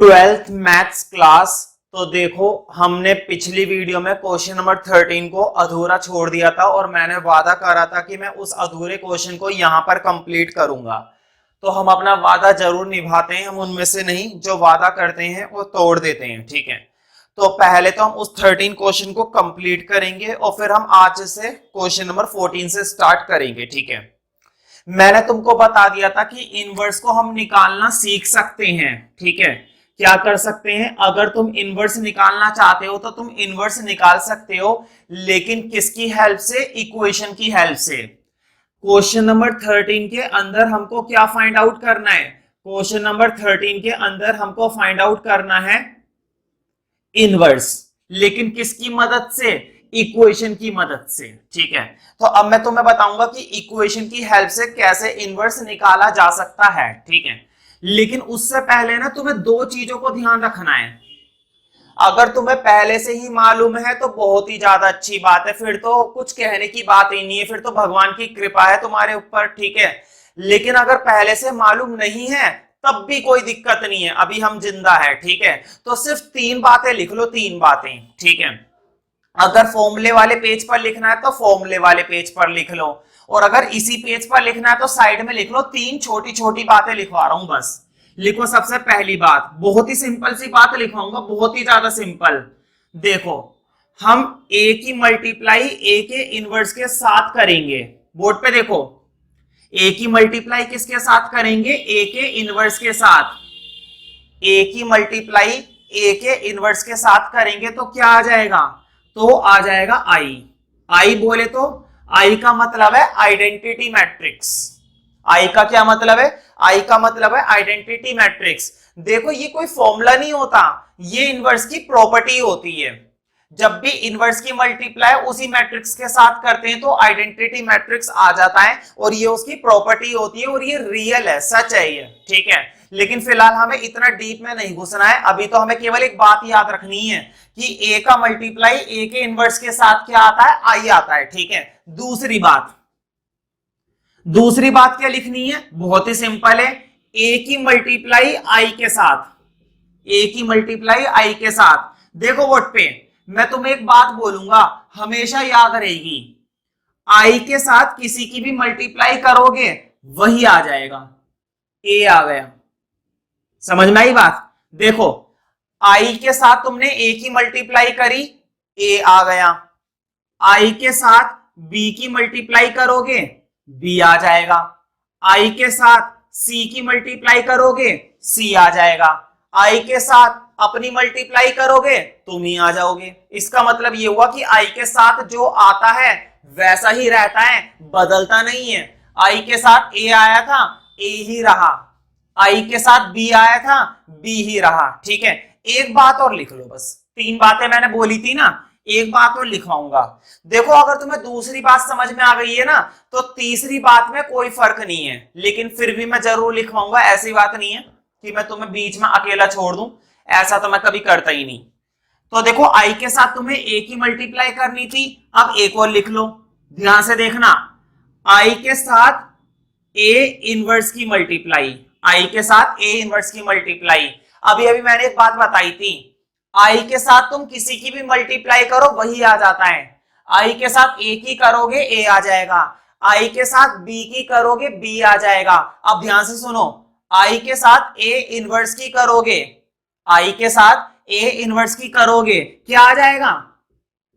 Twelfth maths class. तो देखो, हमने पिछली वीडियो में क्वेश्चन नंबर 13 को अधूरा छोड़ दिया था और मैंने वादा करा था कि मैं उस अधूरे क्वेश्चन को यहां पर कंप्लीट करूंगा। तो हम अपना वादा जरूर निभाते हैं, हम उनमें से नहीं जो वादा करते हैं वो तोड़ देते हैं। ठीक है, तो पहले तो हम उस 13 क्वेश्चन को कंप्लीट करेंगे और फिर हम आज से क्वेश्चन नंबर 14 से स्टार्ट करेंगे। ठीक है, मैंने तुमको बता दिया था कि इनवर्स को हम निकालना सीख सकते हैं। ठीक है, क्या कर सकते हैं, अगर तुम इनवर्स निकालना चाहते हो तो तुम इनवर्स निकाल सकते हो, लेकिन किसकी हेल्प से? इक्वेशन की हेल्प से। क्वेश्चन नंबर 13 के अंदर हमको क्या फाइंड आउट करना है? क्वेश्चन नंबर 13 के अंदर हमको फाइंड आउट करना है इनवर्स, लेकिन किसकी मदद से? इक्वेशन की मदद से। ठीक है, तो अब मैं तुम्हें बताऊंगा कि इक्वेशन की हेल्प से कैसे इनवर्स निकाला जा सकता है। ठीक है, लेकिन उससे पहले ना तुम्हें दो चीजों को ध्यान रखना है। अगर तुम्हें पहले से ही मालूम है तो बहुत ही ज्यादा अच्छी बात है, फिर तो कुछ कहने की बात ही नहीं है, फिर तो भगवान की कृपा है तुम्हारे ऊपर। ठीक है, लेकिन अगर पहले से मालूम नहीं है तब भी कोई दिक्कत नहीं है, अभी हम जिंदा है। ठीक है, तो सिर्फ तीन बातें लिख लो, तीन बातें। ठीक है, अगर फॉर्मूले वाले पेज पर लिखना है तो फॉर्मूले वाले पेज पर लिख लो, और अगर इसी पेज पर लिखना है तो साइड में लिख लो। तीन छोटी छोटी बातें लिखवा रहा हूं, बस लिखो। सबसे पहली बात, बहुत ही सिंपल सी बात लिखवाऊंगा, बहुत ही ज्यादा सिंपल। देखो, हम ए की मल्टीप्लाई ए के इनवर्स के साथ करेंगे। बोर्ड पे देखो, ए की मल्टीप्लाई किसके साथ करेंगे? ए के इनवर्स के साथ। ए की मल्टीप्लाई ए के इनवर्स के साथ करेंगे तो क्या आ जाएगा? तो आ जाएगा आई। आई बोले तो आई का मतलब है आइडेंटिटी मैट्रिक्स। आई का क्या मतलब है? आई का मतलब है आइडेंटिटी मैट्रिक्स। देखो, ये कोई फॉर्मूला नहीं होता, ये इनवर्स की प्रॉपर्टी होती है। जब भी इनवर्स की मल्टीप्लाई उसी मैट्रिक्स के साथ करते हैं तो आइडेंटिटी मैट्रिक्स आ जाता है, और ये उसकी प्रॉपर्टी होती है, और ये रियल है, सच है ये। ठीक है, लेकिन फिलहाल हमें इतना डीप में नहीं घुसना है, अभी तो हमें केवल एक बात याद रखनी है कि ए का मल्टीप्लाई ए के इनवर्स के साथ क्या आता है? आई आता है। ठीक है, दूसरी बात क्या लिखनी है? बहुत ही सिंपल है, ए की मल्टीप्लाई आई के साथ। ए की मल्टीप्लाई आई के साथ। देखो बोर्ड पे मैं तुम्हें एक बात बोलूंगा, हमेशा याद रहेगी, आई के साथ किसी की भी मल्टीप्लाई करोगे वही आ जाएगा। ए आ गया, समझ में आई बात? देखो, आई के साथ तुमने ए की मल्टीप्लाई करी, ए आ गया। आई के साथ बी की मल्टीप्लाई करोगे, बी आ जाएगा। आई के साथ सी की मल्टीप्लाई करोगे, सी आ जाएगा। आई के साथ अपनी मल्टीप्लाई करोगे, तुम ही आ जाओगे। इसका मतलब ये हुआ कि आई के साथ जो आता है वैसा ही रहता है, बदलता नहीं है। आई के साथ ए आया था, ए ही रहा। आई के साथ बी आया था, बी ही रहा। ठीक है, एक बात और लिख लो, बस तीन बातें मैंने बोली थी ना, एक बात और लिखवाऊंगा। देखो, अगर तुम्हें दूसरी बात समझ में आ गई है ना तो तीसरी बात में कोई फर्क नहीं है, लेकिन फिर भी मैं जरूर लिखवाऊंगा। ऐसी बात नहीं है कि मैं तुम्हें बीच में अकेला छोड़ दूं, ऐसा तो मैं कभी करता ही नहीं। तो देखो, आई के साथ तुम्हें ए की मल्टीप्लाई करनी थी, अब एक और लिख लो, ध्यान से देखना। आई के साथ ए इनवर्स की मल्टीप्लाई, आई के साथ ए इनवर्स की मल्टीप्लाई। अभी अभी मैंने एक बात बताई थी, आई के साथ तुम किसी की भी मल्टीप्लाई करो वही आ जाता है। आई के साथ ए की करोगे, ए आ जाएगा। आई के साथ बी की करोगे, बी आ जाएगा। अब ध्यान से सुनो, आई के साथ ए इनवर्स की करोगे, आई के साथ ए इनवर्स की करोगे, क्या आ जाएगा?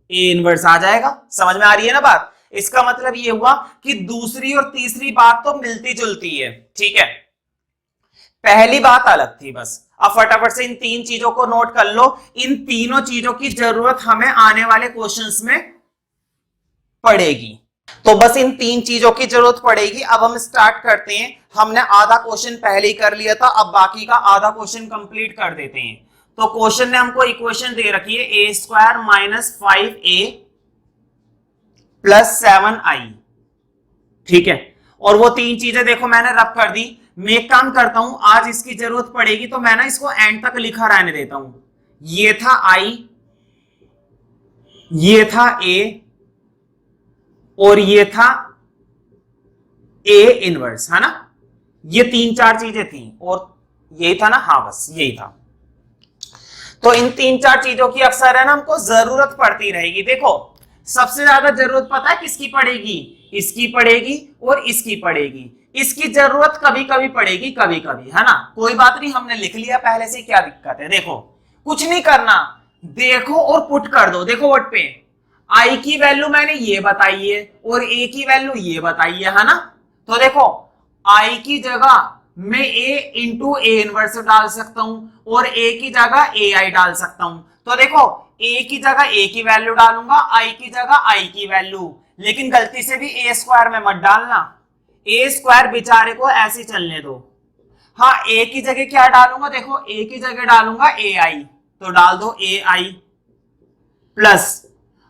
ए इनवर्स आ जाएगा। समझ में आ रही है ना बात? इसका मतलब ये हुआ कि दूसरी और तीसरी बात तो मिलती जुलती है। ठीक है, पहली बात अलग थी बस। अब फटाफट से इन तीन चीजों को नोट कर लो, इन तीनों चीजों की जरूरत हमें आने वाले क्वेश्चंस में पड़ेगी। तो बस इन तीन चीजों की जरूरत पड़ेगी। अब हम स्टार्ट करते हैं। हमने आधा क्वेश्चन पहले ही कर लिया था, अब बाकी का आधा क्वेश्चन कंप्लीट कर देते हैं। तो क्वेश्चन ने हमको इक्वेशन दे रखी है A square minus 5a plus 7i। ठीक है, और वो तीन चीजें देखो मैंने रब कर दी। मैं एक काम करता हूं, आज इसकी जरूरत पड़ेगी तो मैं ना इसको एंड तक लिखा रहने देता हूं। ये था i, ये था a, और ये था a इनवर्स, है ना? ये तीन चार चीजें थी और यही था ना? हाँ, बस यही था। तो इन 3-4 चीजों की अक्सर है ना हमको जरूरत पड़ती रहेगी। देखो सबसे ज्यादा जरूरत पता है किसकी पड़ेगी, इसकी पड़ेगी और इसकी पड़ेगी। इसकी जरूरत कभी कभी पड़ेगी, कभी कभी, है ना, कोई बात नहीं, हमने लिख लिया पहले से, क्या दिक्कत है। देखो कुछ नहीं करना, देखो और पुट कर दो। देखो वर्ड पे आई की वैल्यू मैंने ये बताई है और ए की वैल्यू ये बताई है ना। तो देखो आई की जगह मैं ए इंटू ए इनवर्स डाल सकता हूं और ए की जगह ए आई डाल सकता हूं। तो देखो ए की जगह ए की वैल्यू डालूंगा, आई की जगह आई की वैल्यू, लेकिन गलती से भी ए स्क्वायर में मत डालना, ए स्क्वायर बेचारे को ऐसे चलने दो। हाँ ए की जगह क्या डालूंगा, देखो ए की जगह डालूंगा ए आई, तो डाल दो ए आई प्लस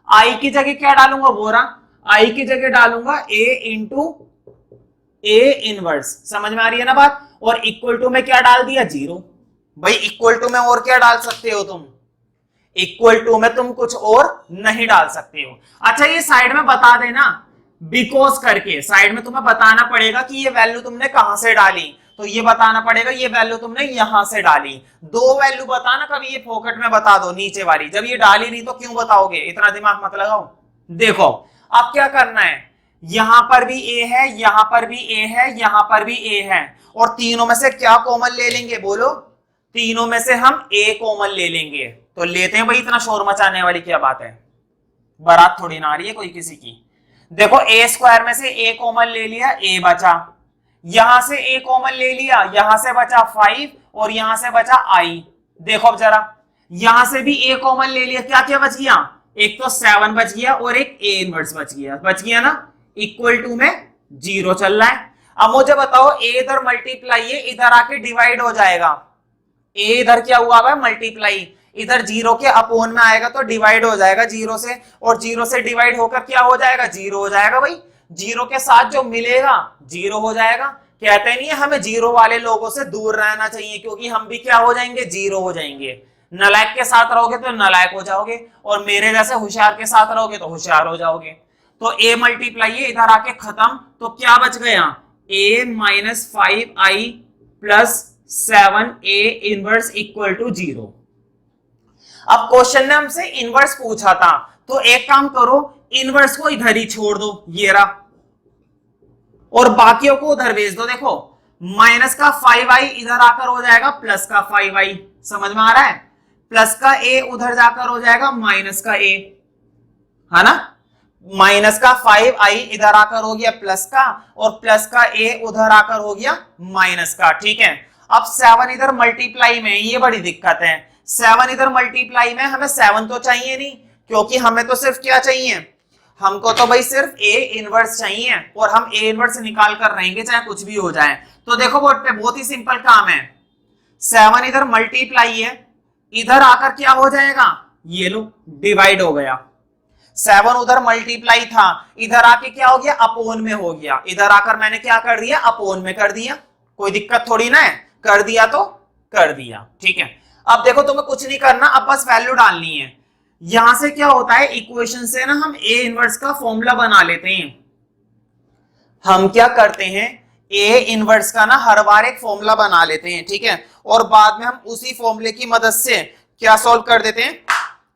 आई की जगह क्या डालूंगा, बोरा आई की जगह डालूंगा ए इंटू ए इनवर्स। समझ में आ रही है ना बात। और इक्वल टू में क्या डाल दिया, 0। भाई इक्वल टू में और क्या डाल सकते हो तुम, इक्वल टू में तुम कुछ और नहीं डाल सकते हो। अच्छा ये साइड में बता देना, बिकॉज करके साइड में तुम्हें बताना पड़ेगा कि ये वैल्यू तुमने कहां से डाली। तो ये बताना पड़ेगा ये वैल्यू तुमने यहां से डाली। 2 वैल्यू बताना, कभी ये फोकट में बता दो नीचे वाली, जब ये डाली नहीं तो क्यों बताओगे, इतना दिमाग मत लगाओ। देखो अब क्या करना है, यहां पर भी ए है, यहां पर भी ए है, यहां पर भी ए है, और तीनों में से क्या कॉमन ले लेंगे, बोलो, तीनों में से हम ए कॉमन ले लेंगे। तो लेते हैं भाई, इतना शोर मचाने वाली क्या बात है, बारात थोड़ी ना आ रही है कोई किसी की। देखो ए स्क्वायर में से ए कॉमन ले लिया, ए बचा, यहां से ए कॉमन ले लिया, यहां से बचा 5 और यहां से बचा आई। देखो अब जरा, यहां से भी ए कॉमन ले लिया, क्या क्या बच गया, एक तो 7 बच गया और एक ए इनवर्स बच गया ना, इक्वल टू में 0 चल रहा है। अब मुझे बताओ ए इधर मल्टीप्लाई है, इधर आके डिवाइड हो जाएगा, ए इधर क्या हुआ है मल्टीप्लाई, इधर 0 के अपोन में आएगा तो डिवाइड हो जाएगा 0 से, और 0 से डिवाइड होकर क्या हो जाएगा, 0 हो जाएगा। भाई 0 के साथ जो मिलेगा 0 हो जाएगा। कहते नहीं है हमें 0 वाले लोगों से दूर रहना चाहिए, क्योंकि हम भी क्या हो जाएंगे, 0 हो जाएंगे। नालायक के साथ रहोगे तो नालायक हो जाओगे, और मेरे जैसे होशियार के साथ रहोगे तो होशियार हो जाओगे। तो a मल्टीप्लाई है, इधर आके खत्म, तो क्या बच गया, a minus 5i plus 7a inverse equal to 0। अब क्वेश्चन ने हमसे इनवर्स पूछा था, तो एक काम करो, इनवर्स को इधर ही छोड़ दो, ये रहा, और बाकियों को उधर भेज दो। देखो माइनस का 5i इधर आकर हो जाएगा प्लस का 5i, समझ में आ रहा है, प्लस का a उधर जाकर हो जाएगा माइनस का a, है ना, माइनस का 5i इधर आकर हो गया प्लस का, और प्लस का a उधर आकर हो गया माइनस का। ठीक है, अब 7 इधर मल्टीप्लाई में, ये बड़ी दिक्कत है, 7 इधर मल्टीप्लाई में, हमें 7 तो चाहिए नहीं, क्योंकि हमें तो सिर्फ क्या चाहिए, हमको तो भाई सिर्फ a इनवर्स चाहिए, और हम a इनवर्स निकाल कर रहेंगे चाहे कुछ भी हो जाए। तो देखो बोर्ड पे बहुत ही सिंपल काम है, 7 इधर मल्टीप्लाई है, इधर आकर क्या हो जाएगा, ये लो डिवाइड हो गया। 7 उधर मल्टीप्लाई था, इधर आके क्या हो गया, अपोन में हो गया, इधर आकर मैंने क्या कर दिया, अपोन में कर दिया, कोई दिक्कत थोड़ी ना है, कर दिया तो कर दिया। ठीक है, अब देखो तुम्हें कुछ नहीं करना, अब बस वैल्यू डालनी है। यहां से क्या होता है, इक्वेशन से ना हम ए इनवर्स का फॉर्मूला बना लेते हैं। हम क्या करते हैं, ए इनवर्स का ना हर बार एक फॉर्मूला बना लेते हैं, ठीक है, और बाद में हम उसी फॉर्मूले की मदद से क्या सॉल्व कर देते हैं,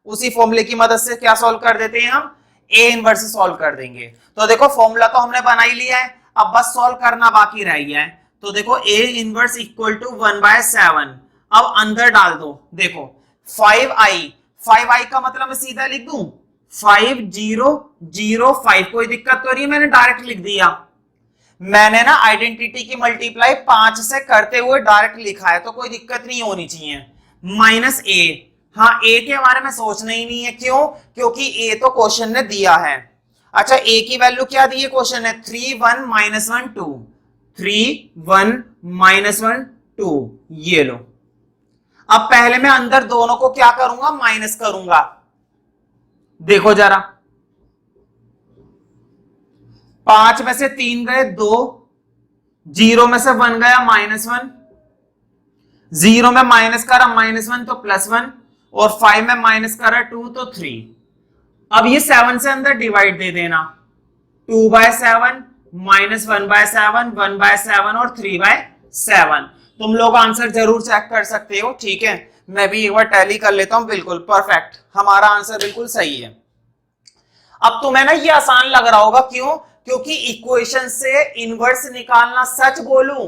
उसी फॉर्मूले की मदद से क्या सॉल्व कर देते हैं, हम ए इनवर्स सॉल्व कर देंगे। तो देखो फॉर्मूला तो हमने बना ही लिया है, अब बस सॉल्व करना बाकी रह गया है। तो देखो ए इनवर्स इक्वल टू 1/7, अब अंदर डाल दो। देखो 5i का मतलब मैं सीधा लिख दूं 5005, कोई दिक्कत तो नहीं है, मैंने डायरेक्ट लिख दिया। मैंने ना आइडेंटिटी की मल्टीप्लाई 5 से करते हुए डायरेक्ट लिखा है, तो कोई दिक्कत नहीं होनी चाहिए। माइनस ए, हाँ ए के बारे में सोचना ही नहीं है, क्यों, क्योंकि ए तो क्वेश्चन ने दिया है। अच्छा ए की वैल्यू क्या दी है क्वेश्चन ने, 3 1 -1 2, 3 1 -1 2, ये लो। अब पहले मैं अंदर दोनों को क्या करूंगा, माइनस करूंगा। देखो जरा, 5 में से 3 गए 2, 0 में से 1 गया -1, 0 में माइनस करा -1 तो +1, और 5 में माइनस करा 2 तो 3। अब ये 7 से अंदर डिवाइड दे देना, 2/7 -1/7, 1/7 और 3/7। तुम लोग आंसर जरूर चेक कर सकते हो, ठीक है, मैं भी एक बार टैली कर लेता हूं। बिल्कुल परफेक्ट, हमारा आंसर बिल्कुल सही है। अब तुम्हें ना ये आसान लग रहा होगा, क्यों? क्योंकि इक्वेशन से इनवर्स निकालना, सच बोलूं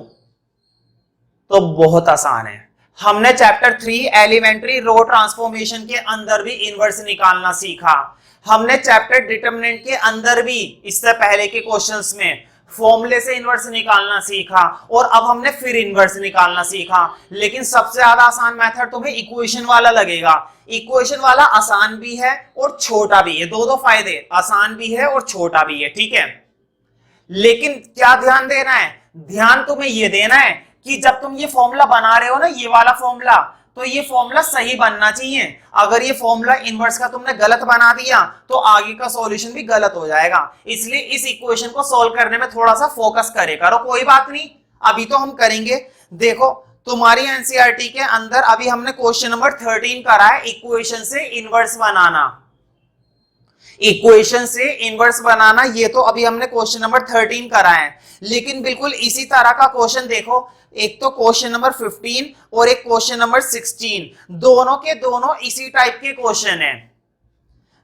तो बहुत आसान है। हमने चैप्टर 3 एलिमेंट्री रो ट्रांसफॉर्मेशन के अंदर भी इनवर्स निकालना सीखा। हमने चैप्टर डिटरमिनेंट के अंदर भी इससे पहले के क्वेश्चंस में फॉर्मूले से इनवर्स निकालना सीखा, और अब हमने फिर इनवर्स निकालना सीखा। लेकिन सबसे ज्यादा आसान मेथड तुम्हें इक्वेशन वाला लगेगा। इक्वेशन वाला आसान भी है और छोटा भी है, दो फायदे, आसान भी है और छोटा भी है, ठीक है। लेकिन क्या ध्यान देना है? ध्यान तुम्हें यह देना है कि जब तुम ये फॉर्मूला बना रहे हो ना, ये वाला फॉर्मूला, तो ये फॉर्मूला सही बनना चाहिए। अगर ये फॉर्मूला इनवर्स का तुमने गलत बना दिया तो आगे का सॉल्यूशन भी गलत हो जाएगा। इसलिए इस इक्वेशन को सॉल्व करने में थोड़ा सा फोकस करे करो। कोई बात नहीं, अभी तो हम करेंगे। देखो तुम्हारी एनसीईआरटी के अंदर अभी हमने क्वेश्चन नंबर 13 करा है, इक्वेशन से इनवर्स बनाना। इक्वेशन से इनवर्स बनाना, ये तो अभी हमने क्वेश्चन नंबर 13 करा है। लेकिन बिल्कुल इसी तरह का क्वेश्चन देखो, एक तो क्वेश्चन नंबर 15 और एक क्वेश्चन नंबर 16, दोनों के दोनों इसी टाइप के क्वेश्चन है।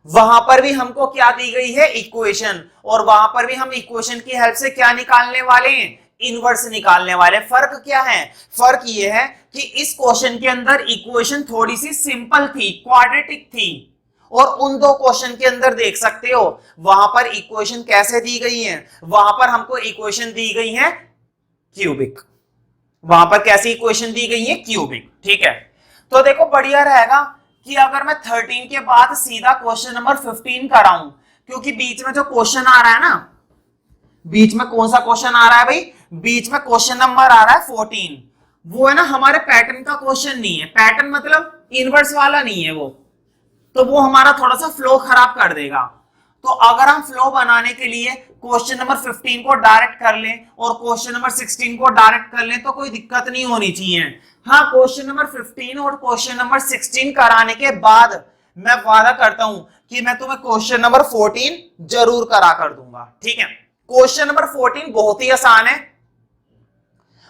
वहां पर भी हमको क्या दी गई है? इक्वेशन, और वहां पर भी हम इक्वेशन की हेल्प से क्या निकालने वाले हैं? इनवर्स निकालने वाले। फर्क क्या है? फर्क ये है कि इस क्वेश्चन के अंदर इक्वेशन थोड़ी सी सिंपल थी, क्वाड्रेटिक थी, और उन दो क्वेश्चन के अंदर देख सकते हो वहां पर इक्वेशन कैसे दी गई है। वहां पर हमको इक्वेशन दी गई है क्यूबिक। वहां पर कैसी इक्वेशन दी गई है? क्यूबिक, ठीक है। तो देखो बढ़िया रहेगा कि अगर मैं 13 के बाद सीधा क्वेश्चन नंबर 15 कराऊं, क्योंकि बीच में जो क्वेश्चन आ रहा है ना, बीच में कौन सा क्वेश्चन आ रहा है भाई? बीच में क्वेश्चन नंबर आ रहा है 14। वो है ना हमारे पैटर्न का क्वेश्चन नहीं है। पैटर्न मतलब इनवर्स वाला नहीं है वो, तो वो हमारा थोड़ा सा फ्लो खराब कर देगा। तो अगर हम फ्लो बनाने के लिए क्वेश्चन नंबर 15 को डायरेक्ट कर लें और क्वेश्चन नंबर 16 को डायरेक्ट कर लें तो कोई दिक्कत नहीं होनी चाहिए। हाँ, क्वेश्चन नंबर 15 और क्वेश्चन नंबर 16 कराने के बाद मैं वादा करता हूं कि मैं तुम्हें क्वेश्चन नंबर 14 जरूर करा कर दूंगा, ठीक है। क्वेश्चन नंबर 14 बहुत ही आसान है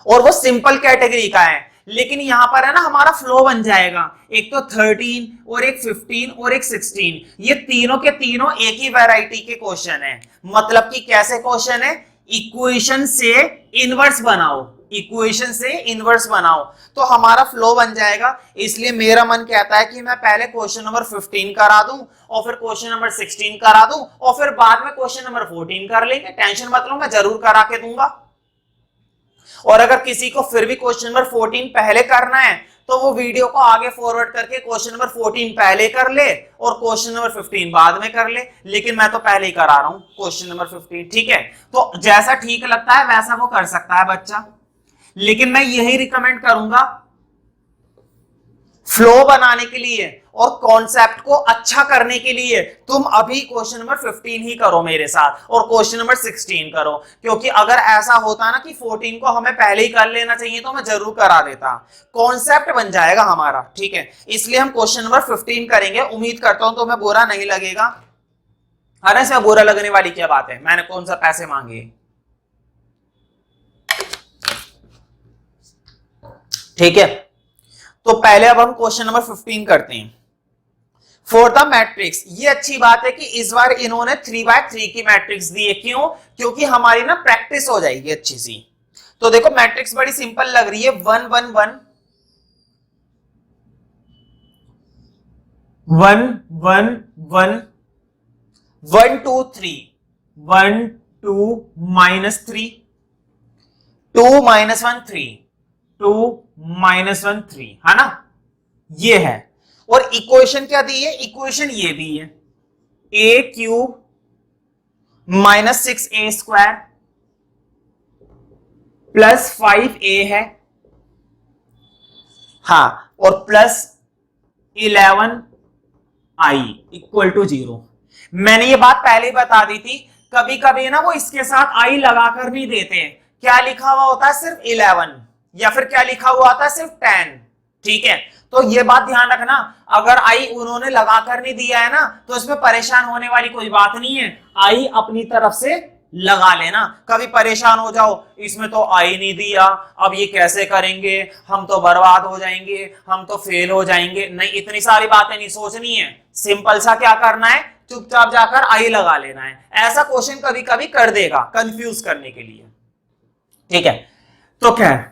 और वो सिंपल कैटेगरी का है, लेकिन यहां पर है ना हमारा फ्लो बन जाएगा। एक तो 13 और एक 15 और एक 16, ये तीनों के तीनों एक ही वैरायटी के क्वेश्चन है। मतलब कि कैसे क्वेश्चन है? इक्वेशन से इनवर्स बनाओ, इक्वेशन से इनवर्स बनाओ, तो हमारा फ्लो बन जाएगा। इसलिए मेरा मन कहता है कि मैं पहले क्वेश्चन नंबर 15 करा दूं और फिर क्वेश्चन नंबर 16 करा दूं और फिर बाद में क्वेश्चन नंबर 14 कर लेंगे। टेंशन मत लो, मैं जरूर करा के दूंगा। और अगर किसी को फिर भी क्वेश्चन नंबर 14 पहले करना है तो वो वीडियो को आगे फॉरवर्ड करके क्वेश्चन नंबर 14 पहले कर ले और क्वेश्चन नंबर 15 बाद में कर ले। लेकिन मैं तो पहले ही करा रहा हूं क्वेश्चन नंबर 15, ठीक है। तो जैसा ठीक लगता है वैसा वो कर सकता है बच्चा, लेकिन मैं यही रिकमेंड करूंगा फ्लो बनाने के लिए और कॉन्सेप्ट को अच्छा करने के लिए तुम अभी क्वेश्चन नंबर 15 ही करो मेरे साथ और क्वेश्चन नंबर 16 करो। क्योंकि अगर ऐसा होता ना कि 14 को हमें पहले ही कर लेना चाहिए तो मैं जरूर करा देता, कॉन्सेप्ट बन जाएगा हमारा, ठीक है। इसलिए हम क्वेश्चन नंबर 15 करेंगे। उम्मीद करता हूं तुम्हें बुरा नहीं लगेगा। अरे इसमें बुरा लगने वाली क्या बात है? मैंने कौन सा पैसे मांगे, ठीक है। तो पहले अब हम क्वेश्चन नंबर 15 करते हैं। फॉर द मैट्रिक्स, ये अच्छी बात है कि इस बार इन्होंने 3x3 की मैट्रिक्स दी है। क्यों? क्योंकि हमारी ना प्रैक्टिस हो जाएगी अच्छी सी। तो देखो मैट्रिक्स बड़ी सिंपल लग रही है, 1 1 1 1 1 1 1 2 3 1 2 -3 2 -1 3 2 -1 3, है ना, ये है। और इक्वेशन क्या दी है? इक्वेशन ये दी है, a³ -6a² प्लस 5a है, हाँ, और प्लस 11i इक्वल टू 0। मैंने ये बात पहले ही बता दी थी। कभी कभी ना वो इसके साथ i लगाकर नहीं देते, क्या लिखा हुआ होता है? सिर्फ 11, या फिर क्या लिखा हुआ आता है? सिर्फ 10, ठीक है। तो ये बात ध्यान रखना, अगर आई उन्होंने लगाकर नहीं दिया है ना तो इसमें परेशान होने वाली कोई बात नहीं है, आई अपनी तरफ से लगा लेना। कभी परेशान हो जाओ, इसमें तो आ ही नहीं दिया, अब ये कैसे करेंगे, हम तो बर्बाद हो जाएंगे, हम तो फेल हो जाएंगे, नहीं, इतनी सारी बातें नहीं सोचनी है। सिंपल सा क्या करना है, चुपचाप जाकर आई लगा लेना है। ऐसा क्वेश्चन कभी कभी कर देगा कंफ्यूज करने के लिए, ठीक है। तो खैर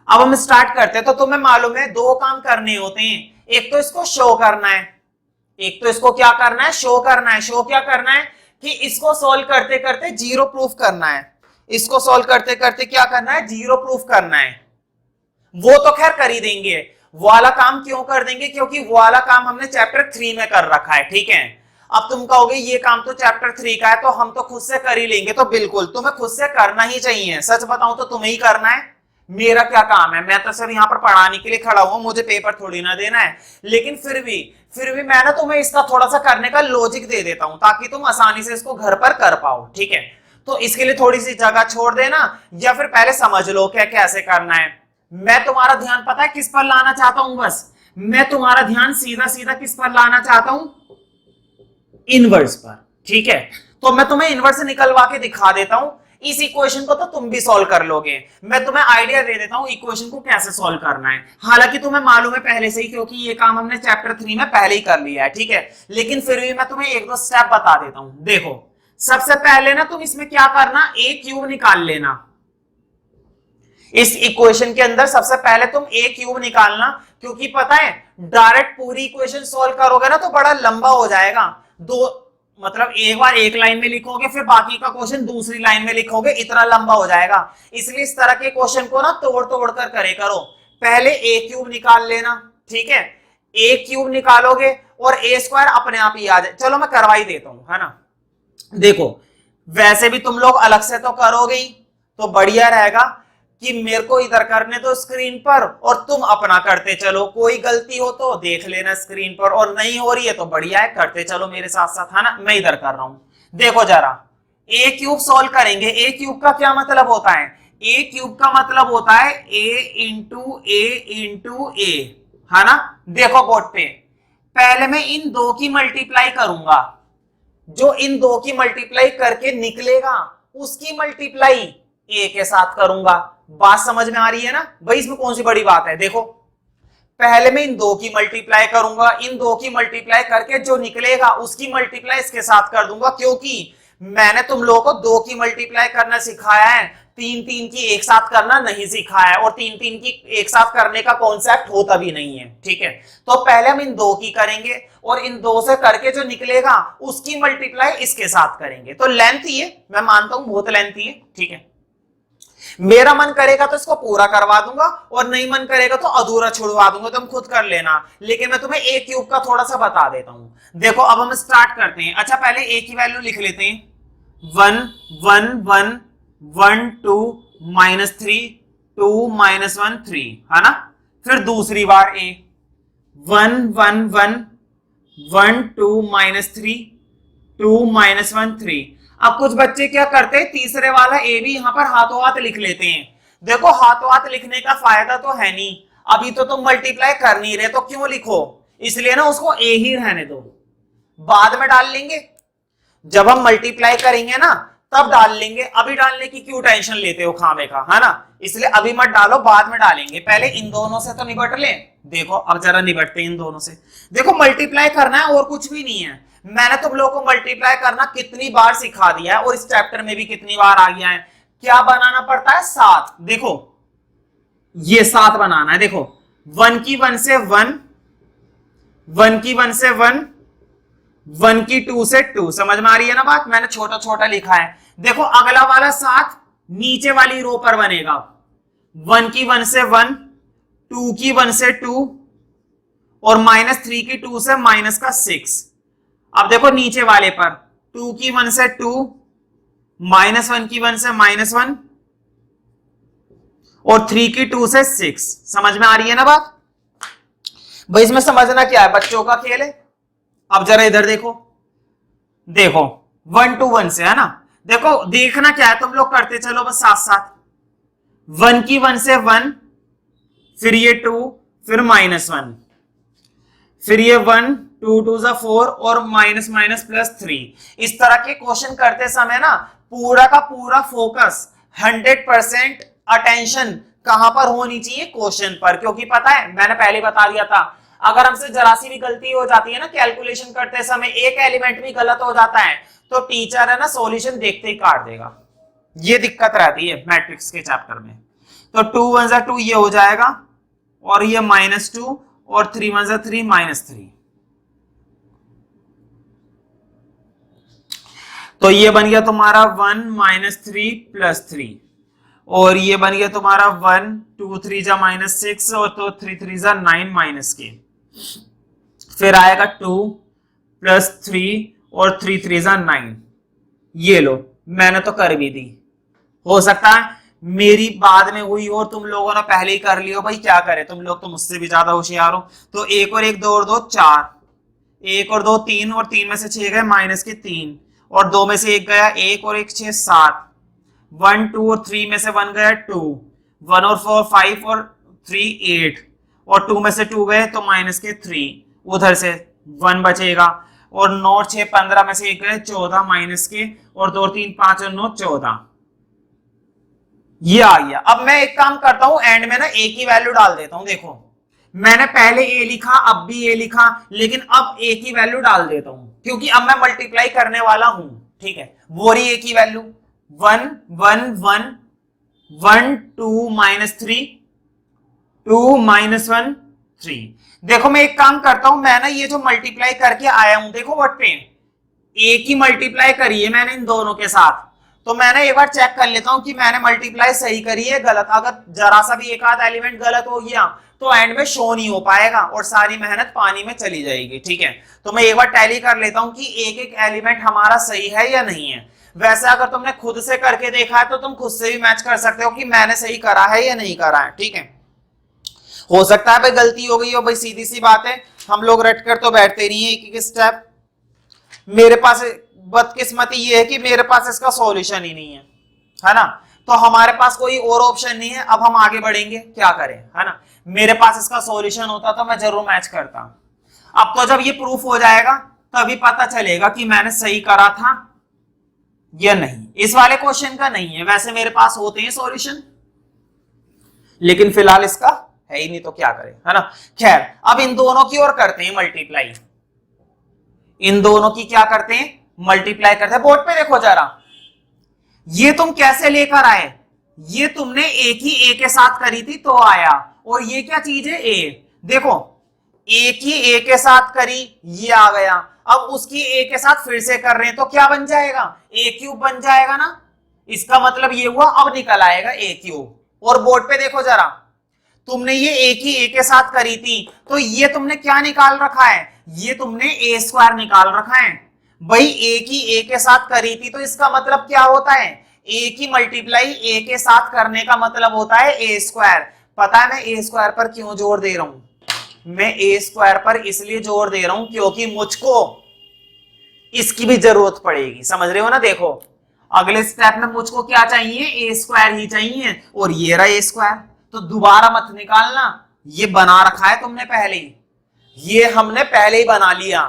अब हम स्टार्ट करते हैं। तो तुम्हें मालूम है दो काम करने होते हैं, एक तो इसको शो करना है, एक तो इसको क्या करना है, शो करना है। शो क्या करना है कि इसको सॉल्व करते करते जीरो प्रूफ करना है, इसको सॉल्व करते करते क्या करना है, जीरो प्रूफ करना है। वो तो खैर कर ही देंगे, वो वाला काम क्यों कर देंगे, क्योंकि वो वाला काम हमने चैप्टर 3 में कर रखा है, ठीक है। अब तुम कहोगे ये काम तो चैप्टर 3 का है, तो हम तो खुद से कर ही लेंगे। तो बिल्कुल तुम्हें खुद से करना ही चाहिए, सच बताऊं तो तुम्हें ही करना है। मेरा क्या काम है, मैं तो सिर्फ यहाँ पर पढ़ाने के लिए खड़ा हूं, मुझे पेपर थोड़ी ना देना है। लेकिन फिर भी मैं ना तुम्हें इसका थोड़ा सा करने का लॉजिक दे देता हूं, ताकि तुम आसानी से इसको घर पर कर पाओ, ठीक है। तो इसके लिए थोड़ी सी जगह छोड़ देना, या फिर पहले समझ लो क्या कैसे करना है। मैं तुम्हारा ध्यान पता है किस पर लाना चाहता हूं, बस मैं तुम्हारा ध्यान सीधा सीधा किस पर लाना चाहता हूं, इनवर्स पर, ठीक है। तो मैं तुम्हें इनवर्स निकलवा के दिखा देता हूं, इस इक्वेशन को तो तुम भी सॉल्व कर लोगे। मैं तुम्हें आइडिया दे देता हूं इक्वेशन को कैसे सॉल्व करना है। हालांकि तुम्हें मालूम है पहले से ही, क्योंकि ये काम हमने चैप्टर 3 में पहले ही कर लिया है, ठीक है। लेकिन फिर भी मैं तुम्हें एक दो स्टेप बता देता हूं। देखो सबसे पहले ना तुम इसमें क्या करना, ए क्यूब निकाल लेना। इस इक्वेशन के अंदर सबसे पहले तुम ए क्यूब निकालना, क्योंकि पता है डायरेक्ट पूरी इक्वेशन सॉल्व करोगे ना तो बड़ा लंबा हो जाएगा। दो मतलब एक बार एक लाइन में लिखोगे, फिर बाकी का क्वेश्चन दूसरी लाइन में लिखोगे, इतना लंबा हो जाएगा। इसलिए इस तरह के क्वेश्चन को ना तोड़ तोड़ कर करे करो। पहले ए क्यूब निकाल लेना, ठीक है। ए क्यूब निकालोगे और ए स्क्वायर अपने आप ही आ जाए। चलो मैं करवा ही देता हूं, है ना। देखो वैसे भी तुम लोग अलग से तो करोगे ही, तो बढ़िया रहेगा कि मेरे को इधर करने दो स्क्रीन पर और तुम अपना करते चलो। कोई गलती हो तो देख लेना स्क्रीन पर, और नहीं हो रही है तो बढ़िया है, करते चलो मेरे साथ साथ, है ना। मैं इधर कर रहा हूं। देखो जरा ए क्यूब सॉल्व करेंगे। ए क्यूब का क्या मतलब होता है, ए क्यूब का मतलब होता है ए इंटू ए, है ना। देखो बोर्ड पे पहले मैं इन दो की मल्टीप्लाई करूंगा, जो इन दो की मल्टीप्लाई करके निकलेगा उसकी मल्टीप्लाई ए के साथ करूंगा। बात समझ में आ रही है ना भाई, इसमें कौन सी बड़ी बात है। देखो पहले मैं इन दो की मल्टीप्लाई करूंगा, इन दो की मल्टीप्लाई करके जो निकलेगा उसकी मल्टीप्लाई इसके साथ कर दूंगा, क्योंकि मैंने तुम लोगों को दो की मल्टीप्लाई करना सिखाया है, तीन तीन की एक साथ करना नहीं सिखाया है, और तीन तीन की एक साथ करने का कॉन्सेप्ट होता भी नहीं है, ठीक है। तो पहले हम इन दो की करेंगे और इन दो से करके जो निकलेगा उसकी मल्टीप्लाई इसके साथ करेंगे। तो लेंथ ही है, मैं मानता हूं बहुत लेंथ ही है, ठीक है। मेरा मन करेगा तो इसको पूरा करवा दूंगा, और नहीं मन करेगा तो अधूरा छुड़वा दूंगा, तुम खुद कर लेना। लेकिन मैं तुम्हें ए क्यूब का थोड़ा सा बता देता हूं। देखो अब हम स्टार्ट करते हैं। अच्छा पहले ए की वैल्यू लिख लेते हैं, 1 1 1 1 2 -3 2 -1 3, है ना। फिर दूसरी बार ए 1 1 1 1 2 -3 2 -1 3। अब कुछ बच्चे क्या करते हैं, तीसरे वाला ए भी यहां पर हाथों हाथ लिख लेते हैं। देखो हाथों हाथ लिखने का फायदा तो है नहीं, अभी तो तुम मल्टीप्लाई कर नहीं रहे, तो क्यों लिखो। इसलिए ना उसको ए ही रहने दो, बाद में डाल लेंगे। जब हम मल्टीप्लाई करेंगे ना तब डाल लेंगे, अभी डालने की क्यों टेंशन लेते हो खामे का, है ना। इसलिए अभी मत डालो, बाद में डालेंगे। पहले इन दोनों से तो निपट ले। देखो अब जरा निपटते हैं इन दोनों से। देखो मल्टीप्लाई करना है और कुछ भी नहीं है। मैंने तुम लोगों को मल्टीप्लाई करना कितनी बार सिखा दिया है, और इस चैप्टर में भी कितनी बार आ गया है। क्या बनाना पड़ता है, 7। देखो ये 7 बनाना है। देखो 1 की 1 से 1, 1 की 1 से 1, 1 की 2 से 2, समझ में आ रही है ना बात। मैंने छोटा छोटा लिखा है। देखो अगला वाला 7 नीचे वाली रो पर बनेगा, 1 की 1 से 1, 2 की 1 से 2, और -3 की 2 से माइनस का 6। अब देखो नीचे वाले पर 2 की 1 से 2, -1 की 1 से -1, और 3 की 2 से 6। समझ में आ रही है ना बात भाई। इसमें समझना क्या है, बच्चों का खेल है। अब जरा इधर देखो, देखो 1 to 1 से, है ना। देखो देखना क्या है, तुम लोग करते चलो बस साथ साथ। 1 की 1 से 1, फिर ये 2, फिर -1, फिर ये 1, 2 2 4, और माइनस +3। इस तरह के क्वेश्चन करते समय ना पूरा का पूरा फोकस 100% अटेंशन कहां पर होनी चाहिए, क्वेश्चन पर। क्योंकि पता है मैंने पहले बता दिया था, अगर हमसे जरा सी भी गलती हो जाती है ना कैलकुलेशन करते समय, एक एलिमेंट भी गलत हो जाता है तो टीचर है ना सॉल्यूशन देखते ही काट देगा। ये दिक्कत रहती है मैट्रिक्स के चैप्टर में। तो 2 1 जा 2 ये हो जाएगा, और ये -2 और 3 1 जा 3 -3। तो ये बन गया तुम्हारा 1 -3 +3, और ये बन गया तुम्हारा 1 2 3 जा -6 और तो 3 3 जा 9 -k। फिर आएगा 2 +3 और 3 3 जा 9। ये लो मैंने तो कर भी दी, हो सकता है मेरी बाद में हुई और तुम लोगों ने पहले ही कर लियो। भाई क्या करे, तुम लोग तो मुझसे भी ज्यादा होशियार हो। तो 1 और 1 2 और 2 4, 1 और 2 3 और 3 में से 6 गए -3, और 2 में से 1 गया 1 और 1 6 7, 1 2 और 3 में से 1 गया 2, 1 और 4 5 और 3 8, और 2 में से 2 गए तो -3, उधर से 1 बचेगा, और 9 और 6 15 में से 1 गए 14 -k, और 2 3 5 और 9 14। ये आ गया। अब मैं एक काम करता हूं, एंड में ना ए की वैल्यू डाल देता हूं। देखो मैंने पहले ए लिखा, अब भी ए लिखा, लेकिन अब ए की वैल्यू डाल देता हूं क्योंकि अब मैं मल्टीप्लाई करने वाला हूं। ठीक है, वो रही ए की वैल्यू 1 1 1 1 2 -3 2 -1 3। देखो मैं एक काम करता हूं, मैं ना ये जो मल्टीप्लाई करके आया हूं, देखो व्हाट पे ए की मल्टीप्लाई करी है मैंने इन दोनों के साथ, तो मैंने एक बार चेक कर लेता हूं कि मैंने मल्टीप्लाई सही करी है गलत। अगर जरा सा भी एक आध एलिमेंट गलत हो गया तो एंड में शो नहीं हो पाएगा और सारी मेहनत पानी में चली जाएगी। ठीक है, तो मैं एक बार टैली कर लेता हूं कि एक एक एलिमेंट हमारा सही है या नहीं है। वैसे अगर तुमने खुद से करके देखा है तो तुम खुद से भी मैच कर सकते हो कि मैंने सही करा है या नहीं करा है। ठीक है, हो सकता है भाई गलती हो गई हो, भाई सीधी सी बात है, हम लोग रट कर तो बैठते नहीं है एक एक स्टेप। मेरे पास बदकिस्मती ये है कि मेरे पास इसका सॉल्यूशन ही नहीं है ना, तो हमारे पास कोई और ऑप्शन नहीं है। अब हम आगे बढ़ेंगे, क्या करें, है ना। मेरे पास इसका सॉल्यूशन होता तो मैं जरूर मैच करता। अब तो जब ये प्रूफ हो जाएगा तभी पता चलेगा कि मैंने सही करा था या नहीं। इस वाले क्वेश्चन का नहीं है, वैसे मेरे पास होते हैं सॉल्यूशन, लेकिन फिलहाल इसका है ही नहीं, तो क्या करें, है ना। खैर अब इन दोनों की ओर करते हैं मल्टीप्लाई, इन दोनों की क्या करते हैं, मल्टीप्लाई करते हैं। बोर्ड पे देखो जरा, ये तुम कैसे लेकर आए, ये तुमने एक ही ए के साथ करी थी तो आया, और ये क्या चीज है, ए। देखो एक ही ए के साथ करी, ये आ गया। अब उसकी ए के साथ फिर से कर रहे हैं तो क्या बन जाएगा, ए क्यूब बन जाएगा ना। इसका मतलब ये हुआ अब निकल आएगा ए क्यूब। और बोर्ड पे देखो जरा, तुमने ये एक ही ए के साथ करी थी तो ये तुमने क्या निकाल रखा है, ये तुमने ए स्क्वायर निकाल रखा है। भाई एक ही ए के साथ करी थी तो इसका मतलब क्या होता है, ए की मल्टीप्लाई ए के साथ करने का मतलब होता है ए स्क्वायर। पता है मैं ए स्क्वायर पर क्यों जोर दे रहा हूं, मैं ए स्क्वायर पर इसलिए जोर दे रहा हूं क्योंकि मुझको इसकी भी जरूरत पड़ेगी, समझ रहे हो ना। देखो अगले स्टेप में मुझको क्या चाहिए, ए स्क्वायर ही चाहिए, और ये रहा ए स्क्वायर। तो दोबारा मत निकालना, ये बना रखा है तुमने पहले ही, ये हमने पहले ही बना लिया,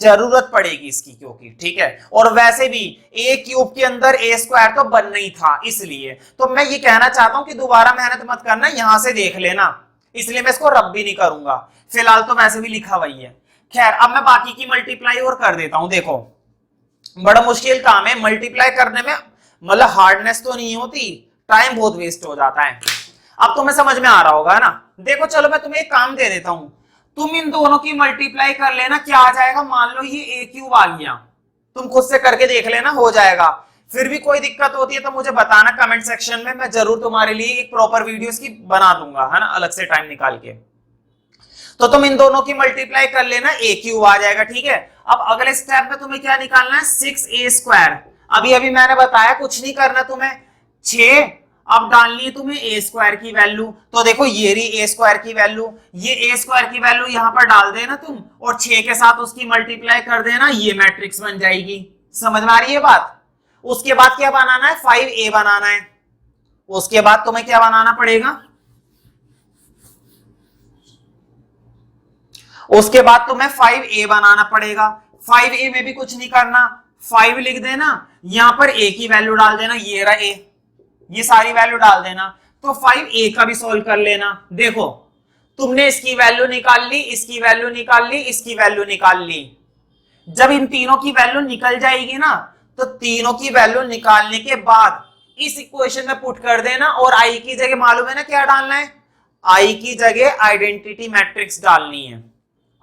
जरूरत पड़ेगी इसकी क्योंकि। ठीक है, और वैसे भी ए क्यूब के अंदर ए स्क्वायर तो बनना ही था, इसलिए तो मैं ये कहना चाहता हूं कि दोबारा मेहनत मत करना, यहां से देख लेना, इसलिए मैं इसको रब भी नहीं करूंगा। फिलहाल तो वैसे भी लिखा वही है। खैर अब मैं बाकी की मल्टीप्लाई और कर देता हूं। देखो बड़ा मुश्किल काम है मल्टीप्लाई करने में, मतलब हार्डनेस तो नहीं होती, टाइम बहुत वेस्ट हो जाता है। अब तुम्हें समझ में आ रहा होगा ना। देखो चलो मैं तुम्हें एक काम दे देता हूं, तुम इन दोनों की मल्टीप्लाई कर लेना, क्या आ जाएगा, मान लो ये ए क्यूब आ गया, तुम खुद से करके देख लेना, हो जाएगा। फिर भी कोई दिक्कत होती है तो मुझे बताना कमेंट सेक्शन में, मैं जरूर तुम्हारे लिए एक प्रॉपर वीडियो की बना दूंगा, है ना, अलग से टाइम निकाल के। तो तुम इन दोनों की मल्टीप्लाई कर लेना, ए क्यूब आ जाएगा। ठीक है, अब अगले स्टेप में तुम्हें क्या निकालना है, 6a स्क्वायर। अभी अभी मैंने बताया कुछ नहीं करना तुम्हें, 6 अब डालनी है तुम्हें ए स्क्वायर की वैल्यू। तो देखो ये रही ए स्क्वायर की वैल्यू, ये ए स्क्वायर की वैल्यू यहां पर डाल देना तुम, और 6 के साथ उसकी मल्टीप्लाई कर देना, ये मैट्रिक्स बन जाएगी। समझ में आ रही है बात। उसके बाद क्या बनाना है, 5a बनाना है। उसके बाद तुम्हें क्या बनाना पड़ेगा, उसके बाद तुम्हें 5a बनाना पड़ेगा। 5a में भी कुछ नहीं करना, 5 लिख देना, यहां पर a की वैल्यू डाल देना, ये रहा a, ये सारी वैल्यू डाल देना, तो 5a का भी सॉल्व कर लेना। देखो तुमने इसकी वैल्यू निकाल ली, इसकी वैल्यू निकाल ली, इसकी वैल्यू निकाल ली। जब इन तीनों की वैल्यू निकल जाएगी ना, तो तीनों की वैल्यू निकालने के बाद इस इक्वेशन में पुट कर देना, और आई की जगह मालूम है ना क्या डालना है, आई की जगह आइडेंटिटी मैट्रिक्स डालनी है।